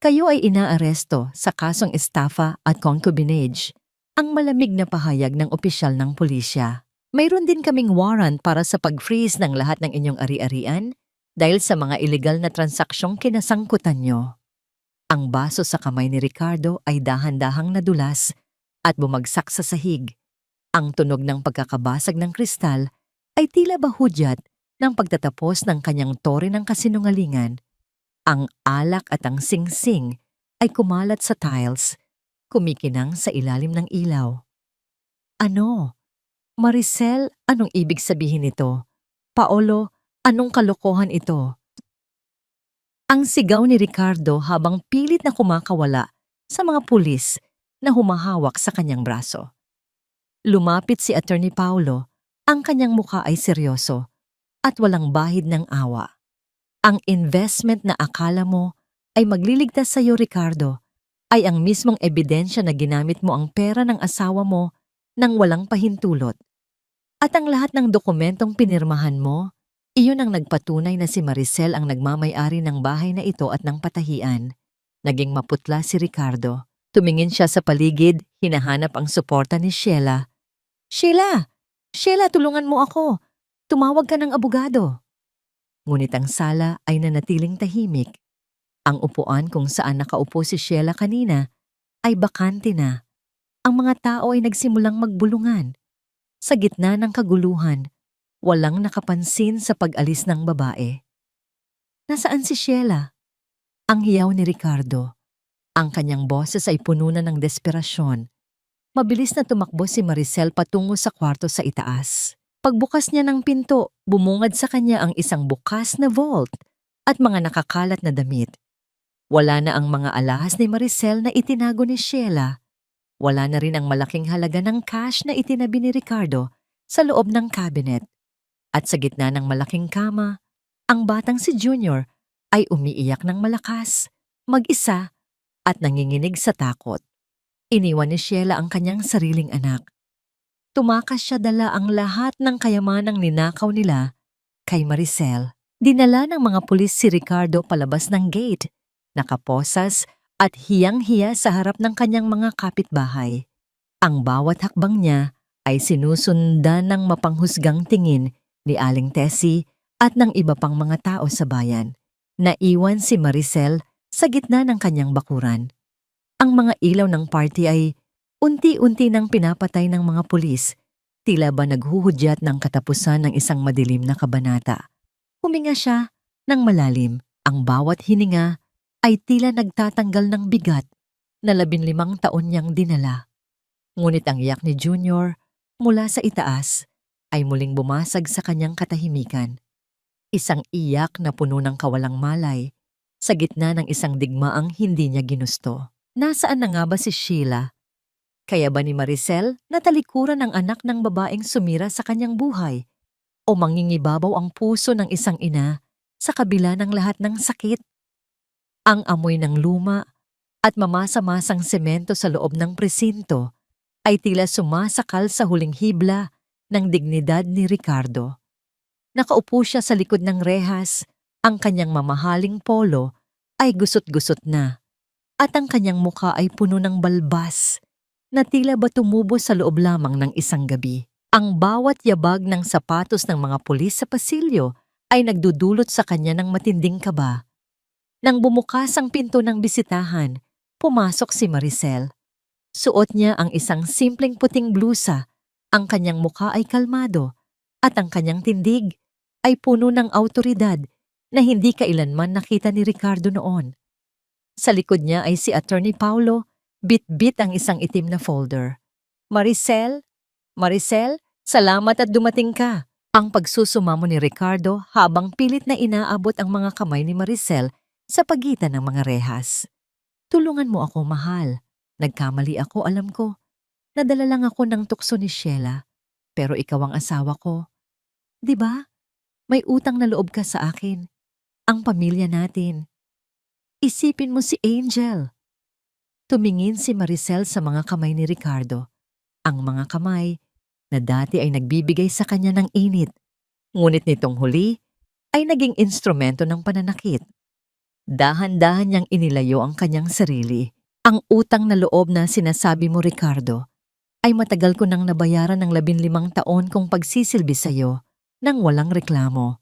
kayo ay inaaresto sa kasong estafa at concubinage, ang malamig na pahayag ng opisyal ng pulisya. Mayroon din kaming warrant para sa pag-freeze ng lahat ng inyong ari-arian dahil sa mga illegal na transaksyong kinasangkutan nyo. Ang baso sa kamay ni Ricardo ay dahan-dahang nadulas at bumagsak sa sahig. Ang tunog ng pagkakabasag ng kristal ay tila ba hudyat ng pagtatapos ng kanyang tore ng kasinungalingan. Ang alak at ang singsing ay kumalat sa tiles, kumikinang sa ilalim ng ilaw. Ano? Maricel, anong ibig sabihin nito? Paolo, anong kalokohan ito? Ang sigaw ni Ricardo habang pilit na kumakawala sa mga pulis na humahawak sa kanyang braso. Lumapit si Attorney Paulo, ang kanyang mukha ay seryoso at walang bahid ng awa. Ang investment na akala mo ay magliligtas sa iyo, Ricardo, ay ang mismong ebidensya na ginamit mo ang pera ng asawa mo nang walang pahintulot. At ang lahat ng dokumentong pinirmahan mo, iyon ang nagpatunay na si Maricel ang nagmamay-ari ng bahay na ito at ng patahian. Naging maputla si Ricardo. Tumingin siya sa paligid, hinahanap ang suporta ni Sheila. Sheila! Sheila, tulungan mo ako. Tumawag ka ng abogado. Ngunit ang sala ay nanatiling tahimik. Ang upuan kung saan nakaupo si Sheila kanina ay bakante na. Ang mga tao ay nagsimulang magbulungan. Sa gitna ng kaguluhan, walang nakapansin sa pag-alis ng babae. Nasaan si Sheila? Ang hiyaw ni Ricardo. Ang kanyang boses ay puno na ng desperasyon. Mabilis na tumakbo si Maricel patungo sa kwarto sa itaas. Pagbukas niya ng pinto, bumungad sa kanya ang isang bukas na vault at mga nakakalat na damit. Wala na ang mga alahas ni Maricel na itinago ni Sheila. Wala na rin ang malaking halaga ng cash na itinabi ni Ricardo sa loob ng cabinet. At sa gitna ng malaking kama, ang batang si Junior ay umiiyak ng malakas, mag-isa at nanginginig sa takot. Iniwan ni Sheila ang kanyang sariling anak. Tumakas siya dala ang lahat ng kayamanang ninakaw nila kay Maricel. Dinala ng mga pulis si Ricardo palabas ng gate, nakaposas at hiyang-hiya sa harap ng kanyang mga kapitbahay. Ang bawat hakbang niya ay sinusundan ng mapanghusgang tingin ni Aling Tessie at ng iba pang mga tao sa bayan. Naiwan si Maricel sa gitna ng kanyang bakuran. Ang mga ilaw ng party ay unti-unti nang pinapatay ng mga pulis, tila ba naghuhudyat ng katapusan ng isang madilim na kabanata. Huminga siya ng malalim. Ang bawat hininga ay tila nagtatanggal ng bigat na 15 taon niyang dinala. Ngunit ang iyak ni Junior mula sa itaas ay muling bumasag sa kanyang katahimikan. Isang iyak na puno ng kawalang malay sa gitna ng isang digmaang hindi niya ginusto. Nasaan na nga ba si Sheila? Kaya ba ni Maricel natalikuran ang anak ng babaeng sumira sa kanyang buhay? O mangingibabaw ang puso ng isang ina sa kabila ng lahat ng sakit? Ang amoy ng luma at mamasa-masang semento sa loob ng presinto ay tila sumasakal sa huling hibla ng dignidad ni Ricardo. Nakaupo siya sa likod ng rehas, ang kanyang mamahaling polo ay gusot-gusot na. At ang kanyang mukha ay puno ng balbas na tila ba tumubo sa loob lamang ng isang gabi. Ang bawat yabag ng sapatos ng mga pulis sa pasilyo ay nagdudulot sa kanya ng matinding kaba. Nang bumukas ang pinto ng bisitahan, pumasok si Maricel. Suot niya ang isang simpleng puting blusa, ang kanyang mukha ay kalmado, at ang kanyang tindig ay puno ng awtoridad na hindi kailanman nakita ni Ricardo noon. Sa likod niya ay si Attorney Paulo, bit-bit ang isang itim na folder. Maricel, salamat at dumating ka. Ang pagsusumamo ni Ricardo habang pilit na inaabot ang mga kamay ni Maricel sa pagitan ng mga rehas. Tulungan mo ako, mahal. Nagkamali ako, alam ko. Nadala lang ako ng tukso ni Sheila, pero ikaw ang asawa ko. 'Di ba? May utang na loob ka sa akin. Ang pamilya natin. Isipin mo si Angel. Tumingin si Maricel sa mga kamay ni Ricardo. Ang mga kamay na dati ay nagbibigay sa kanya ng init. Ngunit nitong huli ay naging instrumento ng pananakit. Dahan-dahan niyang inilayo ang kanyang sarili. Ang utang na loob na sinasabi mo, Ricardo, ay matagal ko nang nabayaran ng 15 taon kong pagsisilbi sa'yo nang walang reklamo.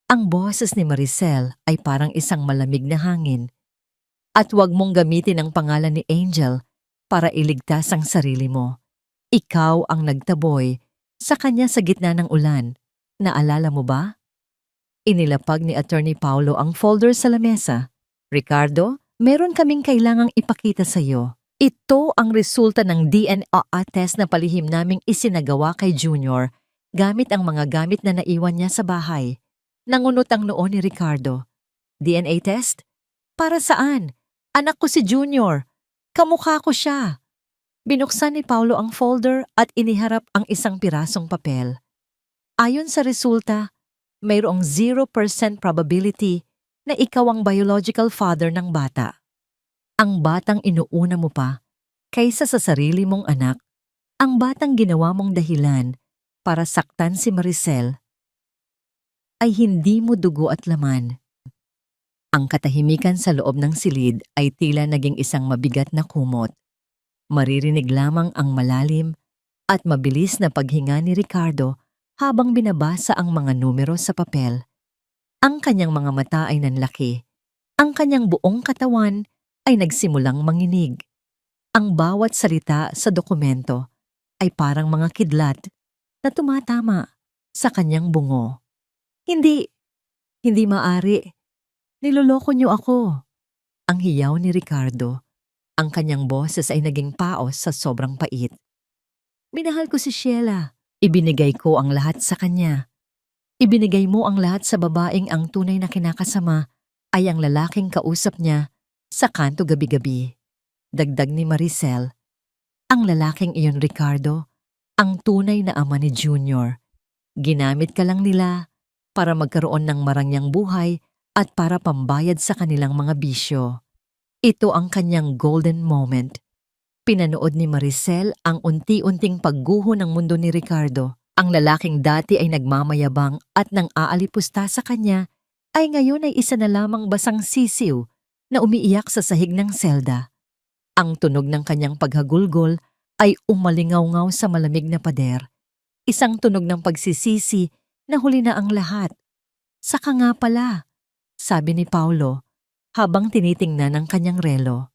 Ang boses ni Maricel ay parang isang malamig na hangin. At huwag mong gamitin ang pangalan ni Angel para iligtas ang sarili mo. Ikaw ang nagtaboy sa kanya sa gitna ng ulan. Naalala mo ba? Inilapag ni Attorney Paulo ang folder sa lamesa. Ricardo, meron kaming kailangang ipakita sa iyo. Ito ang resulta ng DNA test na palihim naming isinagawa kay Junior gamit ang mga gamit na naiwan niya sa bahay. Nangunot ang noo ni Ricardo. DNA test? Para saan? Anak ko si Junior. Kamukha ko siya. Binuksan ni Paulo ang folder at iniharap ang isang pirasong papel. Ayon sa resulta, mayroong 0% probability na ikaw ang biological father ng bata. Ang batang inuuna mo pa, kaysa sa sarili mong anak, ang batang ginawa mong dahilan para saktan si Maricel, ay hindi mo dugo at laman. Ang katahimikan sa loob ng silid ay tila naging isang mabigat na kumot. Maririnig lamang ang malalim at mabilis na paghinga ni Ricardo habang binabasa ang mga numero sa papel. Ang kanyang mga mata ay nanlaki. Ang kanyang buong katawan ay nagsimulang manginig. Ang bawat salita sa dokumento ay parang mga kidlat na tumatama sa kanyang bungo. Hindi, hindi maari. Niloloko niyo ako. Ang hiyaw ni Ricardo. Ang kanyang boses ay naging paos sa sobrang pait. Minahal ko si Sheila. Ibinigay ko ang lahat sa kanya. Ibinigay mo ang lahat sa babaeng ang tunay na kinakasama ay ang lalaking kausap niya sa kanto gabi-gabi. Dagdag ni Maricel, ang lalaking iyon, Ricardo, ang tunay na ama ni Junior. Ginamit ka lang nila para magkaroon ng marangyang buhay at para pambayad sa kanilang mga bisyo. Ito ang kanyang golden moment. Pinanood ni Maricel ang unti-unting pagguho ng mundo ni Ricardo. Ang lalaking dati ay nagmamayabang at nang aalipusta sa kanya, ay ngayon ay isa na lamang basang sisiw na umiiyak sa sahig ng selda. Ang tunog ng kanyang paghagulgol ay umalingaw-ngaw sa malamig na pader. Isang tunog ng pagsisisi na huli na ang lahat. Saka nga pala, sabi ni Paulo habang tinitingnan ang kanyang relo.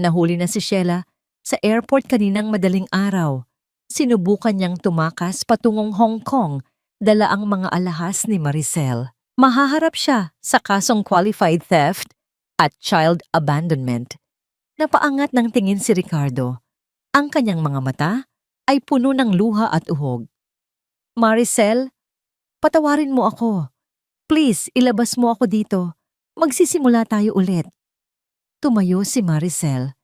Nahuli na si Sheila sa airport kaninang madaling araw. Sinubukan niyang tumakas patungong Hong Kong, dala ang mga alahas ni Maricel. Mahaharap siya sa kasong qualified theft at child abandonment. Napaangat ng tingin si Ricardo. Ang kanyang mga mata ay puno ng luha at uhog. Maricel, patawarin mo ako. Please, ilabas mo ako dito. Magsisimula tayo ulit. Tumayo si Maricel.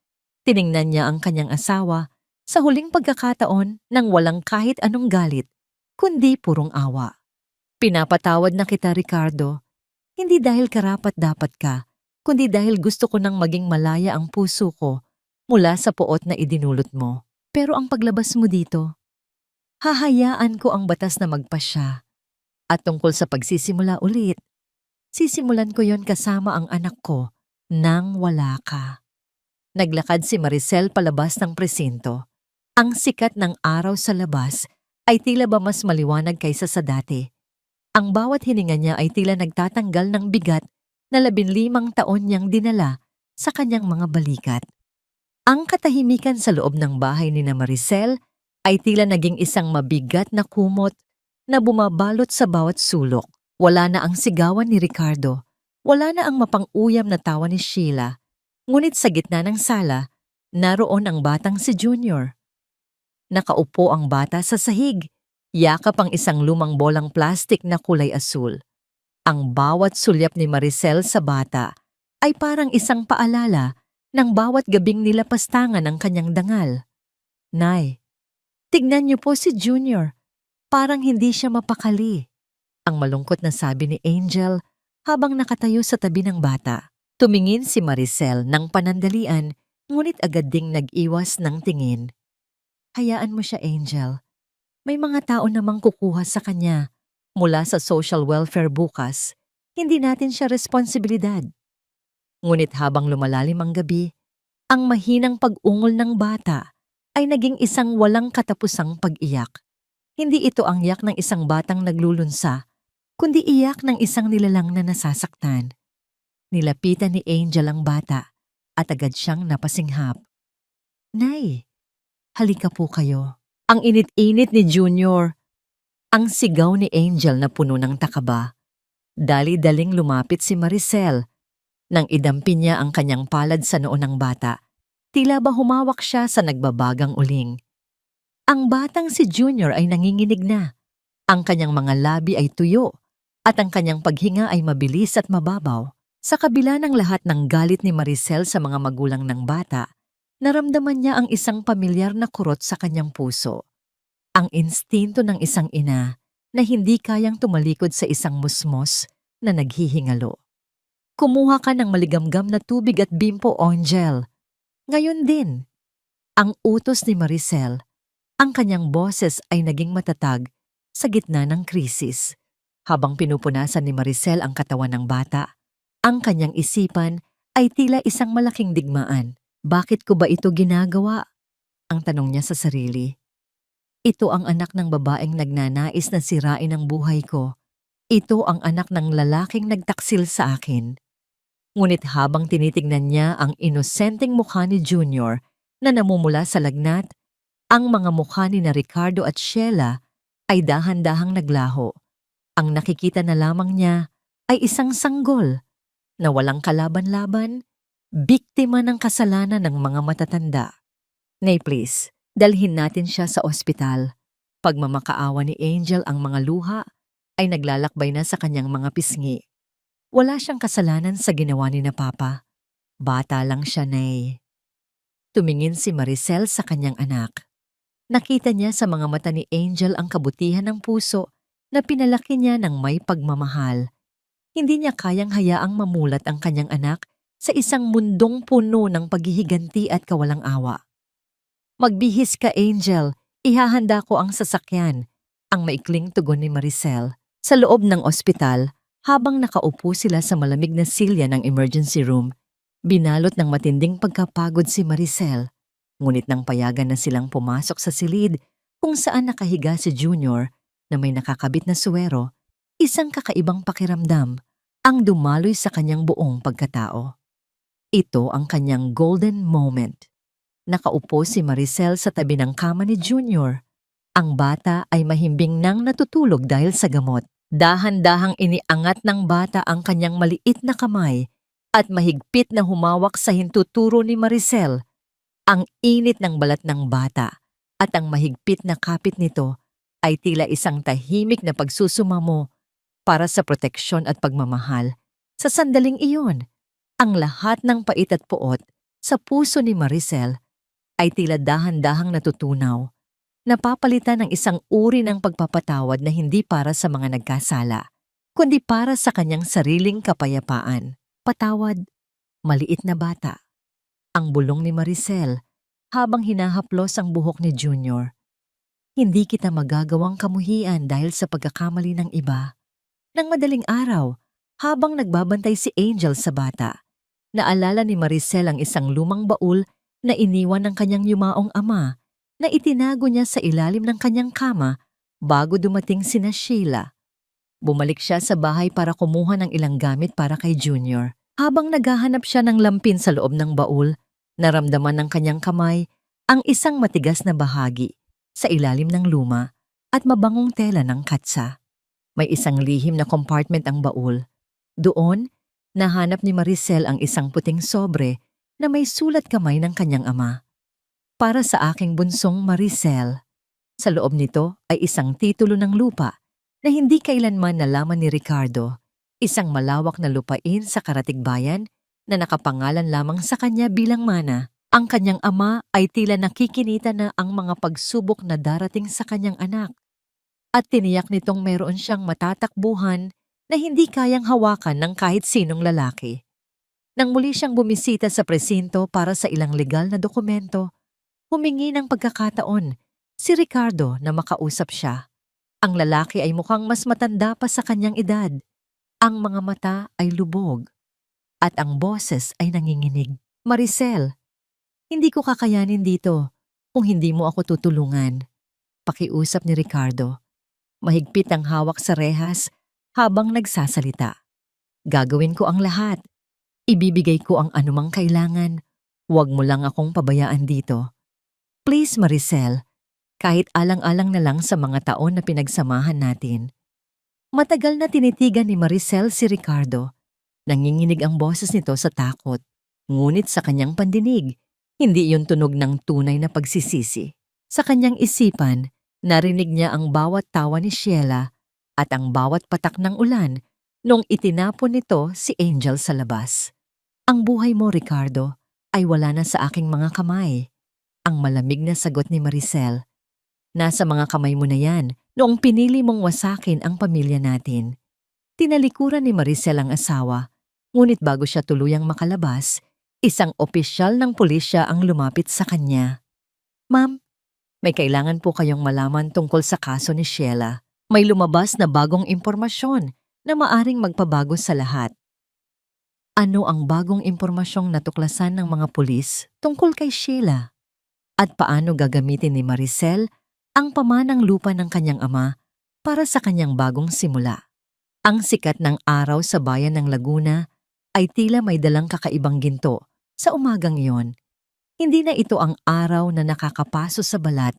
Tiningnan niya ang kanyang asawa sa huling pagkakataon nang walang kahit anong galit, kundi purong awa. Pinapatawad na kita, Ricardo. Hindi dahil karapat-dapat ka, kundi dahil gusto ko nang maging malaya ang puso ko mula sa poot na idinulot mo. Pero ang paglabas mo dito, hahayaan ko ang batas na magpasya. At tungkol sa pagsisimula ulit, sisimulan ko yon kasama ang anak ko nang wala ka. Naglakad si Maricel palabas ng presinto. Ang sikat ng araw sa labas ay tila ba mas maliwanag kaysa sa dati. Ang bawat hininga niya ay tila nagtatanggal ng bigat na 15 taon niyang dinala sa kanyang mga balikat. Ang katahimikan sa loob ng bahay ni na Maricel ay tila naging isang mabigat na kumot na bumabalot sa bawat sulok. Wala na ang sigawan ni Ricardo. Wala na ang mapang-uyam na tawa ni Sheila. Ngunit sa gitna ng sala, naroon ang batang si Junior. Nakaupo ang bata sa sahig. Yakap ang isang lumang bolang plastik na kulay asul. Ang bawat sulyap ni Maricel sa bata ay parang isang paalala ng bawat gabing nilapastangan ng kanyang dangal. Nay, tignan niyo po si Junior. Parang hindi siya mapakali. Ang malungkot na sabi ni Angel habang nakatayo sa tabi ng bata. Tumingin si Maricel ng panandalian, ngunit agad ding nag-iwas ng tingin. Hayaan mo siya, Angel. May mga tao namang kukuha sa kanya. Mula sa social welfare bukas, hindi natin siya responsibilidad. Ngunit habang lumalalim ang gabi, ang mahinang pag-ungol ng bata ay naging isang walang katapusang pag-iyak. Hindi ito ang iyak ng isang batang naglulunsa, kundi iyak ng isang nilalang na nasasaktan. Nilapitan ni Angel ang bata at agad siyang napasinghap. Nay, halika po kayo. Ang init-init ni Junior. Ang sigaw ni Angel na puno ng takaba. Dali-daling lumapit si Maricel. Nang idampi niya ang kanyang palad sa noo ng bata, tila ba humawak siya sa nagbabagang uling. Ang batang si Junior ay nanginginig na. Ang kanyang mga labi ay tuyo at ang kanyang paghinga ay mabilis at mababaw. Sa kabila ng lahat ng galit ni Maricel sa mga magulang ng bata, naramdaman niya ang isang pamilyar na kurot sa kanyang puso. Ang instinto ng isang ina na hindi kayang tumalikod sa isang musmos na naghihingalo. Kumuha ka ng maligamgam na tubig at bimpo, Angel. Ngayon din. Ang utos ni Maricel, ang kanyang boses ay naging matatag sa gitna ng krisis. Habang pinupunasan ni Maricel ang katawan ng bata, ang kanyang isipan ay tila isang malaking digmaan. Bakit ko ba ito ginagawa? Ang tanong niya sa sarili. Ito ang anak ng babaeng nagnanais na sirain ang buhay ko. Ito ang anak ng lalaking nagtaksil sa akin. Ngunit habang tinitignan niya ang inosenteng mukha ni Junior na namumula sa lagnat, ang mga mukha ni na Ricardo at Sheila ay dahan-dahang naglaho. Ang nakikita na lamang niya ay isang sanggol na walang kalaban-laban, biktima ng kasalanan ng mga matatanda. Nay please, dalhin natin siya sa ospital. Pagmamakaawa ni Angel ang mga luha ay naglalakbay na sa kanyang mga pisngi. Wala siyang kasalanan sa ginawa ni na Papa. Bata lang siya, Nay. Tumingin si Maricel sa kanyang anak. Nakita niya sa mga mata ni Angel ang kabutihan ng puso na pinalaki niya ng may pagmamahal. Hindi niya kayang hayaang mamulat ang kanyang anak sa isang mundong puno ng paghihiganti at kawalang awa. Magbihis ka, Angel. Ihahanda ko ang sasakyan. Ang maikling tugon ni Maricel. Sa loob ng ospital, habang nakaupo sila sa malamig na silya ng emergency room, binalot ng matinding pagkapagod si Maricel. Ngunit nang payagan na silang pumasok sa silid kung saan nakahiga si Junior na may nakakabit na suwero, isang kakaibang pakiramdam ang dumaloy sa kanyang buong pagkatao. Ito ang kanyang golden moment. Nakaupo si Maricel sa tabi ng kama ni Junior. Ang bata ay mahimbing nang natutulog dahil sa gamot. Dahan-dahang iniangat ng bata ang kanyang maliit na kamay at mahigpit na humawak sa hintuturo ni Maricel. Ang init ng balat ng bata at ang mahigpit na kapit nito ay tila isang tahimik na pagsusumamo para sa proteksyon at pagmamahal. Sa sandaling iyon, ang lahat ng pait at puot sa puso ni Maricel ay tila dahan-dahang natutunaw. Napapalitan ng isang uri ng pagpapatawad na hindi para sa mga nagkasala, kundi para sa kanyang sariling kapayapaan. Patawad, maliit na bata. Ang bulong ni Maricel habang hinahaplos ang buhok ni Junior. Hindi kita magagawang kamuhian dahil sa pagkakamali ng iba. Nang madaling araw, habang nagbabantay si Angel sa bata, naalala ni Maricel ang isang lumang baul na iniwan ng kanyang yumaong ama na itinago niya sa ilalim ng kanyang kama bago dumating sina Sheila. Bumalik siya sa bahay para kumuha ng ilang gamit para kay Junior. Habang naghahanap siya ng lampin sa loob ng baul, naramdaman ng kanyang kamay ang isang matigas na bahagi sa ilalim ng luma at mabangong tela ng katsa. May isang lihim na compartment ang baul. Doon, nahanap ni Maricel ang isang puting sobre na may sulat kamay ng kanyang ama. Para sa aking bunsong Maricel. Sa loob nito ay isang titulo ng lupa na hindi kailanman nalaman ni Ricardo, isang malawak na lupain sa Karatigbayan na nakapangalan lamang sa kanya bilang mana. Ang kanyang ama ay tila nakikinita na ang mga pagsubok na darating sa kanyang anak at tiniyak nitong meron siyang matatakbuhan na hindi kayang hawakan ng kahit sinong lalaki. Nang muli siyang bumisita sa presinto para sa ilang legal na dokumento, humingi ng pagkakataon si Ricardo na makausap siya. Ang lalaki ay mukhang mas matanda pa sa kanyang edad. Ang mga mata ay lubog at ang boses ay nanginginig. Maricel, hindi ko kakayanin dito kung hindi mo ako tutulungan. Pakiusap ni Ricardo. Mahigpit ang hawak sa rehas habang nagsasalita. Gagawin ko ang lahat. Ibibigay ko ang anumang kailangan. Huwag mo lang akong pabayaan dito. Please, Maricel, kahit alang-alang na lang sa mga taon na pinagsamahan natin. Matagal na tinitigan ni Maricel si Ricardo. Nanginginig ang boses nito sa takot. Ngunit sa kanyang pandinig, hindi iyon tunog ng tunay na pagsisisi. Sa kanyang isipan, narinig niya ang bawat tawa ni Sheila at ang bawat patak ng ulan nung itinapon nito si Angel sa labas. Ang buhay mo, Ricardo, ay wala na sa aking mga kamay. Ang malamig na sagot ni Maricel. Nasa mga kamay mo na yan noong pinili mong wasakin ang pamilya natin. Tinalikuran ni Maricel ang asawa, ngunit bago siya tuluyang makalabas, isang opisyal ng pulisya ang lumapit sa kanya. Ma'am, may kailangan po kayong malaman tungkol sa kaso ni Sheila. May lumabas na bagong impormasyon na maaring magpabago sa lahat. Ano ang bagong impormasyong natuklasan ng mga pulis tungkol kay Sheila? At paano gagamitin ni Maricel ang pamanang lupa ng kanyang ama para sa kanyang bagong simula? Ang sikat ng araw sa bayan ng Laguna ay tila may dalang kakaibang ginto. Sa umagang iyon, hindi na ito ang araw na nakakapaso sa balat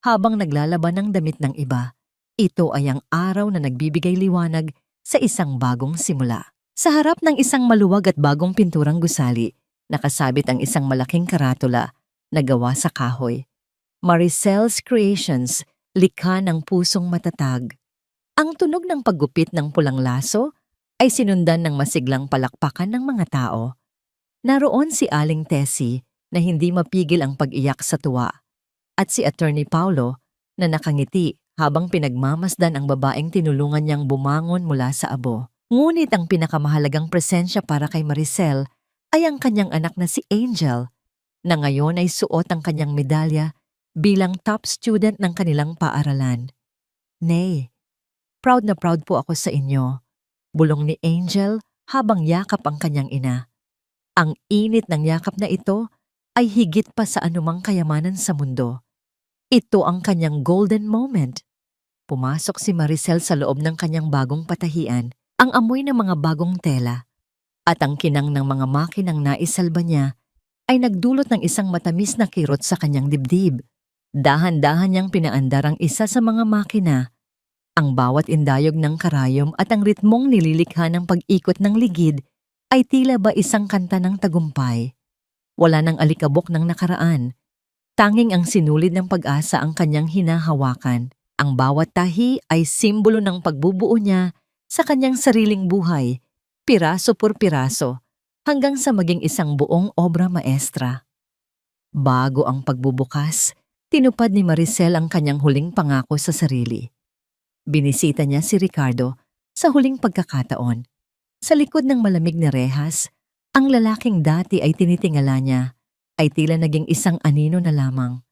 habang naglalaban ng damit ng iba. Ito ay ang araw na nagbibigay liwanag sa isang bagong simula. Sa harap ng isang maluwag at bagong pinturang gusali, nakasabit ang isang malaking karatula na gawa sa kahoy. Maricel's Creations, likha ng pusong matatag. Ang tunog ng paggupit ng pulang laso ay sinundan ng masiglang palakpakan ng mga tao. Naroon si Aling Tessie na hindi mapigil ang pag-iyak sa tuwa at si Attorney Paulo na nakangiti habang pinagmamasdan ang babaeng tinulungan niyang bumangon mula sa abo. Ngunit ang pinakamahalagang presensya para kay Maricel ay ang kanyang anak na si Angel na ngayon ay suot ang kanyang medalya bilang top student ng kanilang paaralan. Nay, proud na proud po ako sa inyo, bulong ni Angel habang yakap ang kanyang ina. Ang init ng yakap na ito ay higit pa sa anumang kayamanan sa mundo. Ito ang kanyang golden moment. Pumasok si Maricel sa loob ng kanyang bagong patahian, ang amoy ng mga bagong tela, at ang kinang ng mga makinang naisalba niya ay nagdulot ng isang matamis na kirot sa kanyang dibdib. Dahan-dahan niyang pinaandar ang isa sa mga makina. Ang bawat indayog ng karayom at ang ritmong nililikha ng pag-ikot ng ligid ay tila ba isang kanta ng tagumpay. Wala nang alikabok ng nakaraan. Tanging ang sinulid ng pag-asa ang kanyang hinahawakan. Ang bawat tahi ay simbolo ng pagbubuo niya sa kanyang sariling buhay, piraso por piraso, hanggang sa maging isang buong obra maestra. Bago ang pagbubukas, tinupad ni Maricel ang kanyang huling pangako sa sarili. Binisita niya si Ricardo sa huling pagkakataon. Sa likod ng malamig na rehas, ang lalaking dati ay tinitingala niya ay tila naging isang anino na lamang.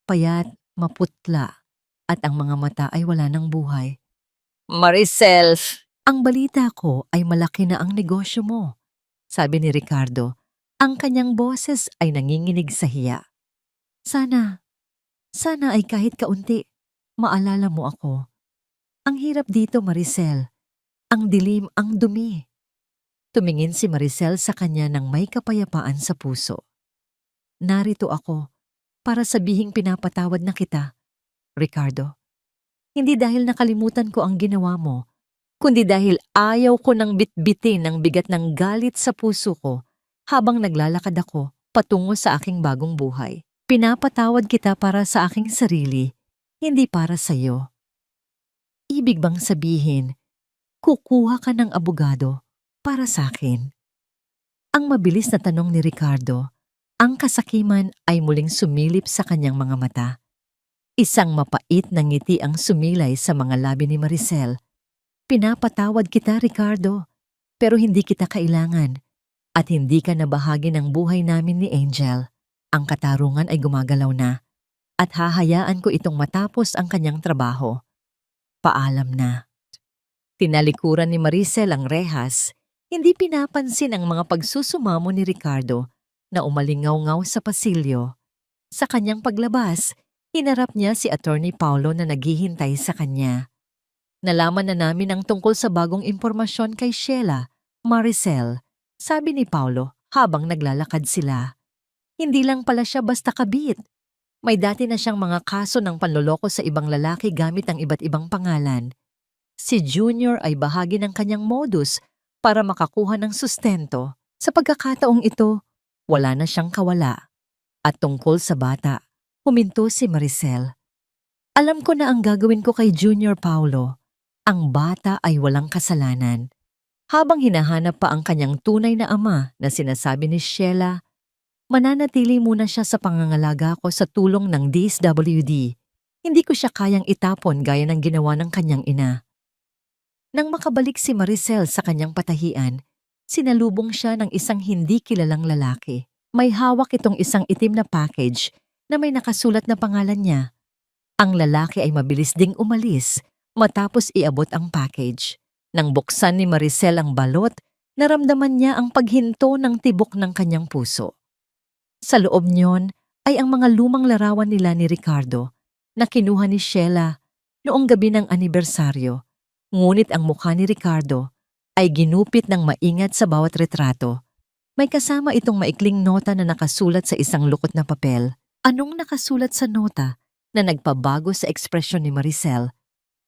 Payat, maputla, at ang mga mata ay wala ng buhay. Maricel! Ang balita ko ay malaki na ang negosyo mo, sabi ni Ricardo. Ang kanyang boses ay nanginginig sa hiya. Sana ay kahit kaunti, maalala mo ako. Ang hirap dito, Maricel. Ang dilim, ang dumi. Tumingin si Maricel sa kanya ng may kapayapaan sa puso. Narito ako para sabihing pinapatawad na kita, Ricardo. Hindi dahil nakalimutan ko ang ginawa mo, kundi dahil ayaw ko nang bitbitin ang bigat ng galit sa puso ko habang naglalakad ako patungo sa aking bagong buhay. Pinapatawad kita para sa aking sarili, hindi para sa iyo. Ibig bang sabihin, kukuha ka ng abogado para sa akin? Ang mabilis na tanong ni Ricardo, ang kasakiman ay muling sumilip sa kanyang mga mata. Isang mapait na ngiti ang sumilay sa mga labi ni Maricel. Pinapatawad kita, Ricardo, pero hindi kita kailangan at hindi ka na bahagi ng buhay namin ni Angel. Ang katarungan ay gumagalaw na at hahayaan ko itong matapos ang kanyang trabaho. Paalam na. Tinalikuran ni Maricel ang rehas, hindi pinapansin ang mga pagsusumamo ni Ricardo na umalingaw-ngaw sa pasilyo. Sa kanyang paglabas, hinarap niya si Attorney Paulo na naghihintay sa kanya. Nalaman na namin ang tungkol sa bagong impormasyon kay Sheila, Maricel, sabi ni Paulo habang naglalakad sila. Hindi lang pala siya basta kabit. May dati na siyang mga kaso ng panloloko sa ibang lalaki gamit ang iba't ibang pangalan. Si Junior ay bahagi ng kanyang modus para makakuha ng sustento. Sa pagkakataong ito, wala na siyang kawala. At tungkol sa bata, huminto si Maricel. Alam ko na ang gagawin ko kay Junior, Paulo. Ang bata ay walang kasalanan. Habang hinahanap pa ang kanyang tunay na ama na sinasabi ni Sheila, mananatili muna siya sa pangangalaga ko sa tulong ng DSWD. Hindi ko siya kayang itapon gaya ng ginawa ng kanyang ina. Nang makabalik si Maricel sa kanyang patahian, sinalubong siya ng isang hindi kilalang lalaki. May hawak itong isang itim na package na may nakasulat na pangalan niya. Ang lalaki ay mabilis ding umalis matapos iabot ang package. Nang buksan ni Maricel ang balot, naramdaman niya ang paghinto ng tibok ng kanyang puso. Sa loob niyon ay ang mga lumang larawan nila ni Ricardo na kinuha ni Sheila noong gabi ng anibersaryo. Ngunit ang mukha ni Ricardo ay ginupit ng maingat sa bawat retrato. May kasama itong maikling nota na nakasulat sa isang lukot na papel. Anong nakasulat sa nota na nagpabago sa ekspresyon ni Maricel?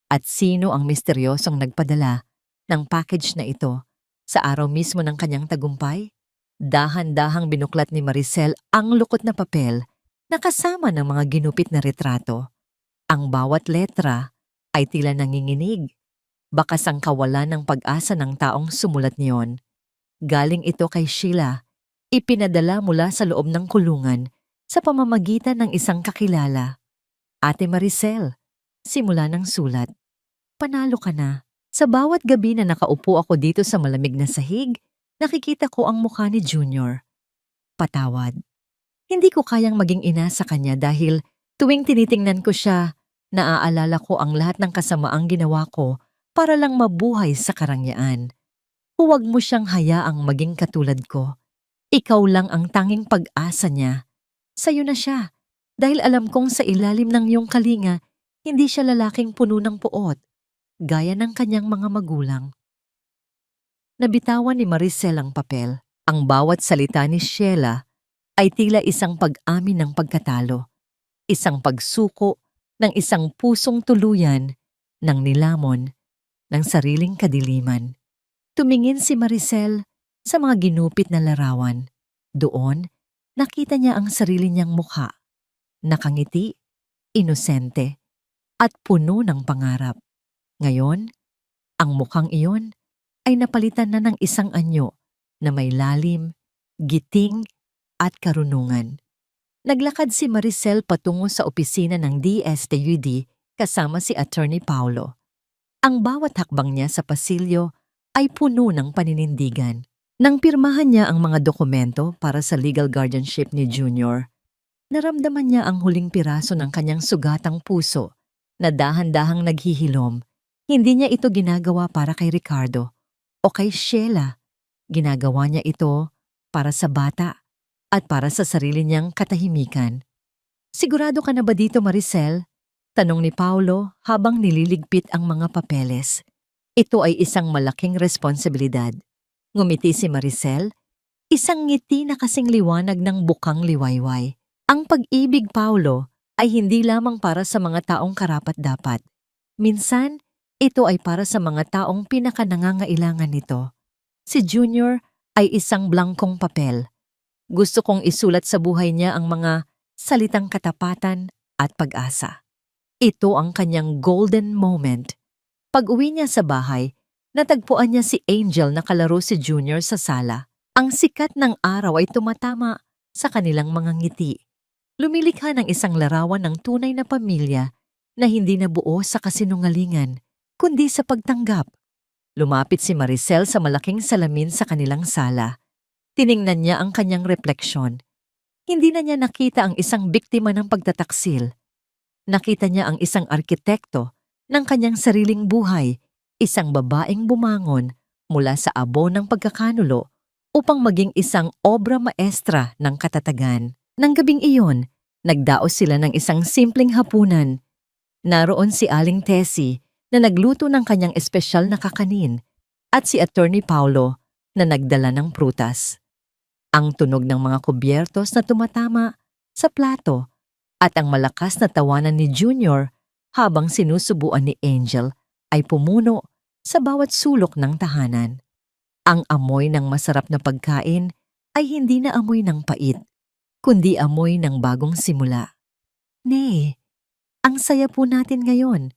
At sino ang misteryosong nagpadala ng package na ito sa araw mismo ng kanyang tagumpay? Dahan-dahang binuklat ni Maricel ang lukot na papel na kasama ng mga ginupit na retrato. Ang bawat letra ay tila nanginginig. Bakas ang kawalan ng pag-asa ng taong sumulat niyon. Galing ito kay Sheila, ipinadala mula sa loob ng kulungan sa pamamagitan ng isang kakilala. Ate Maricel, simula ng sulat. Panalo ka na. Sa bawat gabi na nakaupo ako dito sa malamig na sahig, nakikita ko ang mukha ni Junior. Patawad. Hindi ko kayang maging ina sa kanya dahil tuwing tinitingnan ko siya, naaalala ko ang lahat ng kasamaang ginawa ko para lang mabuhay sa karangyaan. Huwag mo siyang hayaang maging katulad ko. Ikaw lang ang tanging pag-asa niya. Sa'yo na siya, dahil alam kong sa ilalim ng iyong kalinga, hindi siya lalaking puno ng puot, gaya ng kanyang mga magulang. Nabitawan ni Maricel ang papel. Ang bawat salita ni Sheila ay tila isang pag-amin ng pagkatalo, isang pagsuko ng isang pusong tuluyan ng nilamon ng sariling kadiliman. Tumingin si Maricel sa mga ginupit na larawan. Doon, nakita niya ang sarili niyang mukha. Nakangiti, inosente, at puno ng pangarap. Ngayon, ang mukhang iyon ay napalitan na ng isang anyo na may lalim, giting, at karunungan. Naglakad si Maricel patungo sa opisina ng DSWD kasama si Attorney Paulo. Ang bawat hakbang niya sa pasilyo ay puno ng paninindigan. Nang pirmahan niya ang mga dokumento para sa legal guardianship ni Junior, naramdaman niya ang huling piraso ng kanyang sugatang puso na dahan-dahang naghihilom. Hindi niya ito ginagawa para kay Ricardo o kay Sheila. Ginagawa niya ito para sa bata at para sa sarili niyang katahimikan. Sigurado ka na ba dito, Maricel? Tanong ni Paulo habang nililigpit ang mga papeles. Ito ay isang malaking responsibilidad. Ngumiti si Maricel, isang ngiti na kasing liwanag ng bukang liwayway. Ang pag-ibig, Paulo, ay hindi lamang para sa mga taong karapat-dapat. Minsan, ito ay para sa mga taong pinakanangangailangan nito. Si Junior ay isang blankong papel. Gusto kong isulat sa buhay niya ang mga salitang katapatan at pag-asa. Ito ang kanyang golden moment. Pag-uwi niya sa bahay, natagpuan niya si Angel na kalaro si Junior sa sala. Ang sikat ng araw ay tumatama sa kanilang mga ngiti. Lumilikha ng isang larawan ng tunay na pamilya na hindi nabuo sa kasinungalingan, kundi sa pagtanggap. Lumapit si Maricel sa malaking salamin sa kanilang sala. Tiningnan niya ang kanyang refleksyon. Hindi na niya nakita ang isang biktima ng pagtataksil. Nakita niya ang isang arkitekto ng kanyang sariling buhay, isang babaeng bumangon mula sa abo ng pagkakanulo upang maging isang obra maestra ng katatagan. Nang gabing iyon, nagdaos sila ng isang simpleng hapunan. Naroon si Aling Tessie na nagluto ng kanyang espesyal na kakanin at si Attorney Paulo na nagdala ng prutas. Ang tunog ng mga kubyertos na tumatama sa plato at ang malakas na tawanan ni Junior habang sinusubuan ni Angel ay pumuno sa bawat sulok ng tahanan. Ang amoy ng masarap na pagkain ay hindi na amoy ng pait, kundi amoy ng bagong simula. "Nay, ang saya po natin ngayon,"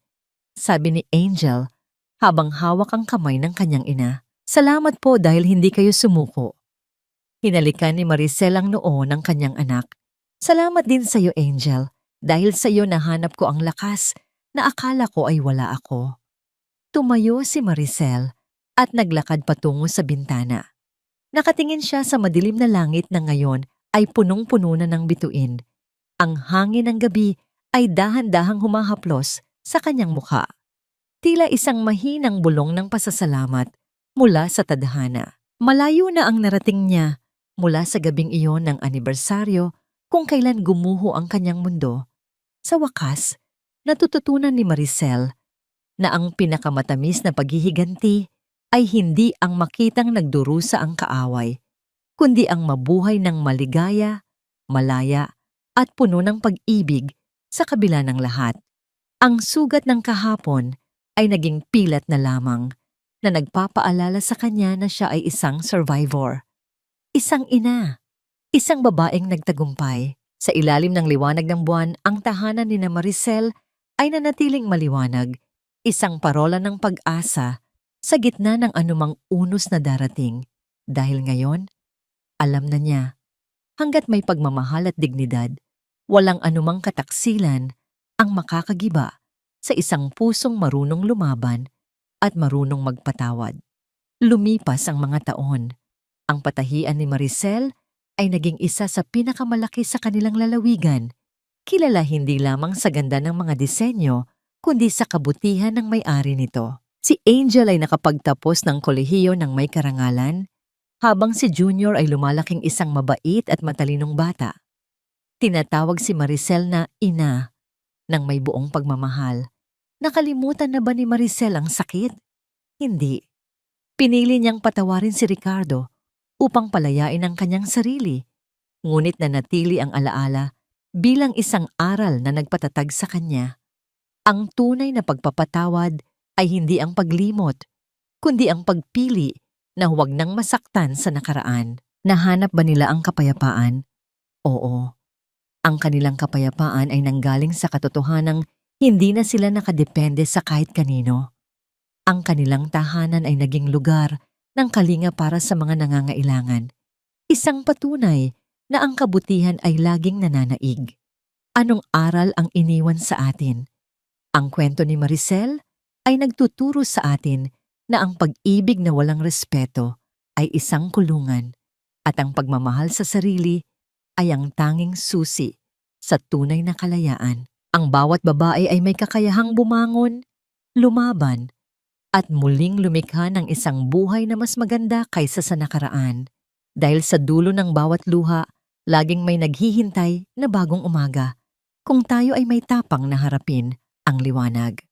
sabi ni Angel habang hawak ang kamay ng kanyang ina. "Salamat po dahil hindi kayo sumuko." Hinalikan ni Maricel ang noo ng kanyang anak. "Salamat din sa iyo, Angel, dahil sa iyo nahanap ko ang lakas na akala ko ay wala ako." Tumayo si Maricel at naglakad patungo sa bintana. Nakatingin siya sa madilim na langit na ngayon ay punong-puno na ng bituin. Ang hangin ng gabi ay dahan-dahang humahaplos sa kanyang mukha. Tila isang mahinang bulong ng pasasalamat mula sa tadhana. Malayo na ang narating niya mula sa gabing iyon ng anibersaryo kung kailan gumuho ang kanyang mundo. Sa wakas, natututunan ni Maricel na ang pinakamatamis na paghihiganti ay hindi ang makitang nagdurusa ang kaaway, kundi ang mabuhay ng maligaya, malaya, at puno ng pag-ibig sa kabila ng lahat. Ang sugat ng kahapon ay naging pilat na lamang na nagpapaalala sa kanya na siya ay isang survivor, isang ina, isang babaeng nagtagumpay. Sa ilalim ng liwanag ng buwan, ang tahanan ni Maricel ay nanatiling maliwanag, isang parola ng pag-asa sa gitna ng anumang unos na darating. Dahil ngayon, alam na niya, hanggat may pagmamahal at dignidad, walang anumang kataksilan ang makakagiba sa isang pusong marunong lumaban at marunong magpatawad. Lumipas ang mga taon. Ang patahian ni Maricel ay naging isa sa pinakamalaki sa kanilang lalawigan, kilala hindi lamang sa ganda ng mga disenyo, kundi sa kabutihan ng may-ari nito. Si Angel ay nakapagtapos ng kolehiyo ng may karangalan, habang si Junior ay lumalaking isang mabait at matalinong bata. Tinatawag si Maricel na ina ng may buong pagmamahal. Nakalimutan na ba ni Maricel ang sakit? Hindi. Pinili niyang patawarin si Ricardo upang palayain ang kanyang sarili, ngunit nanatili ang alaala bilang isang aral na nagpatatag sa kanya. Ang tunay na pagpapatawad ay hindi ang paglimot, kundi ang pagpili na huwag nang masaktan sa nakaraan. Nahanap ba nila ang kapayapaan? Oo. Ang kanilang kapayapaan ay nanggaling sa katotohanang hindi na sila nakadepende sa kahit kanino. Ang kanilang tahanan ay naging lugar ng kalinga para sa mga nangangailangan. Isang patunay na ang kabutihan ay laging nananaig. Anong aral ang iniwan sa atin? Ang kwento ni Maricel ay nagtuturo sa atin na ang pag-ibig na walang respeto ay isang kulungan at ang pagmamahal sa sarili ay ang tanging susi sa tunay na kalayaan. Ang bawat babae ay may kakayahang bumangon, lumaban, at muling lumikha ng isang buhay na mas maganda kaysa sa nakaraan. Dahil sa dulo ng bawat luha, laging may naghihintay na bagong umaga kung tayo ay may tapang na harapin ang liwanag.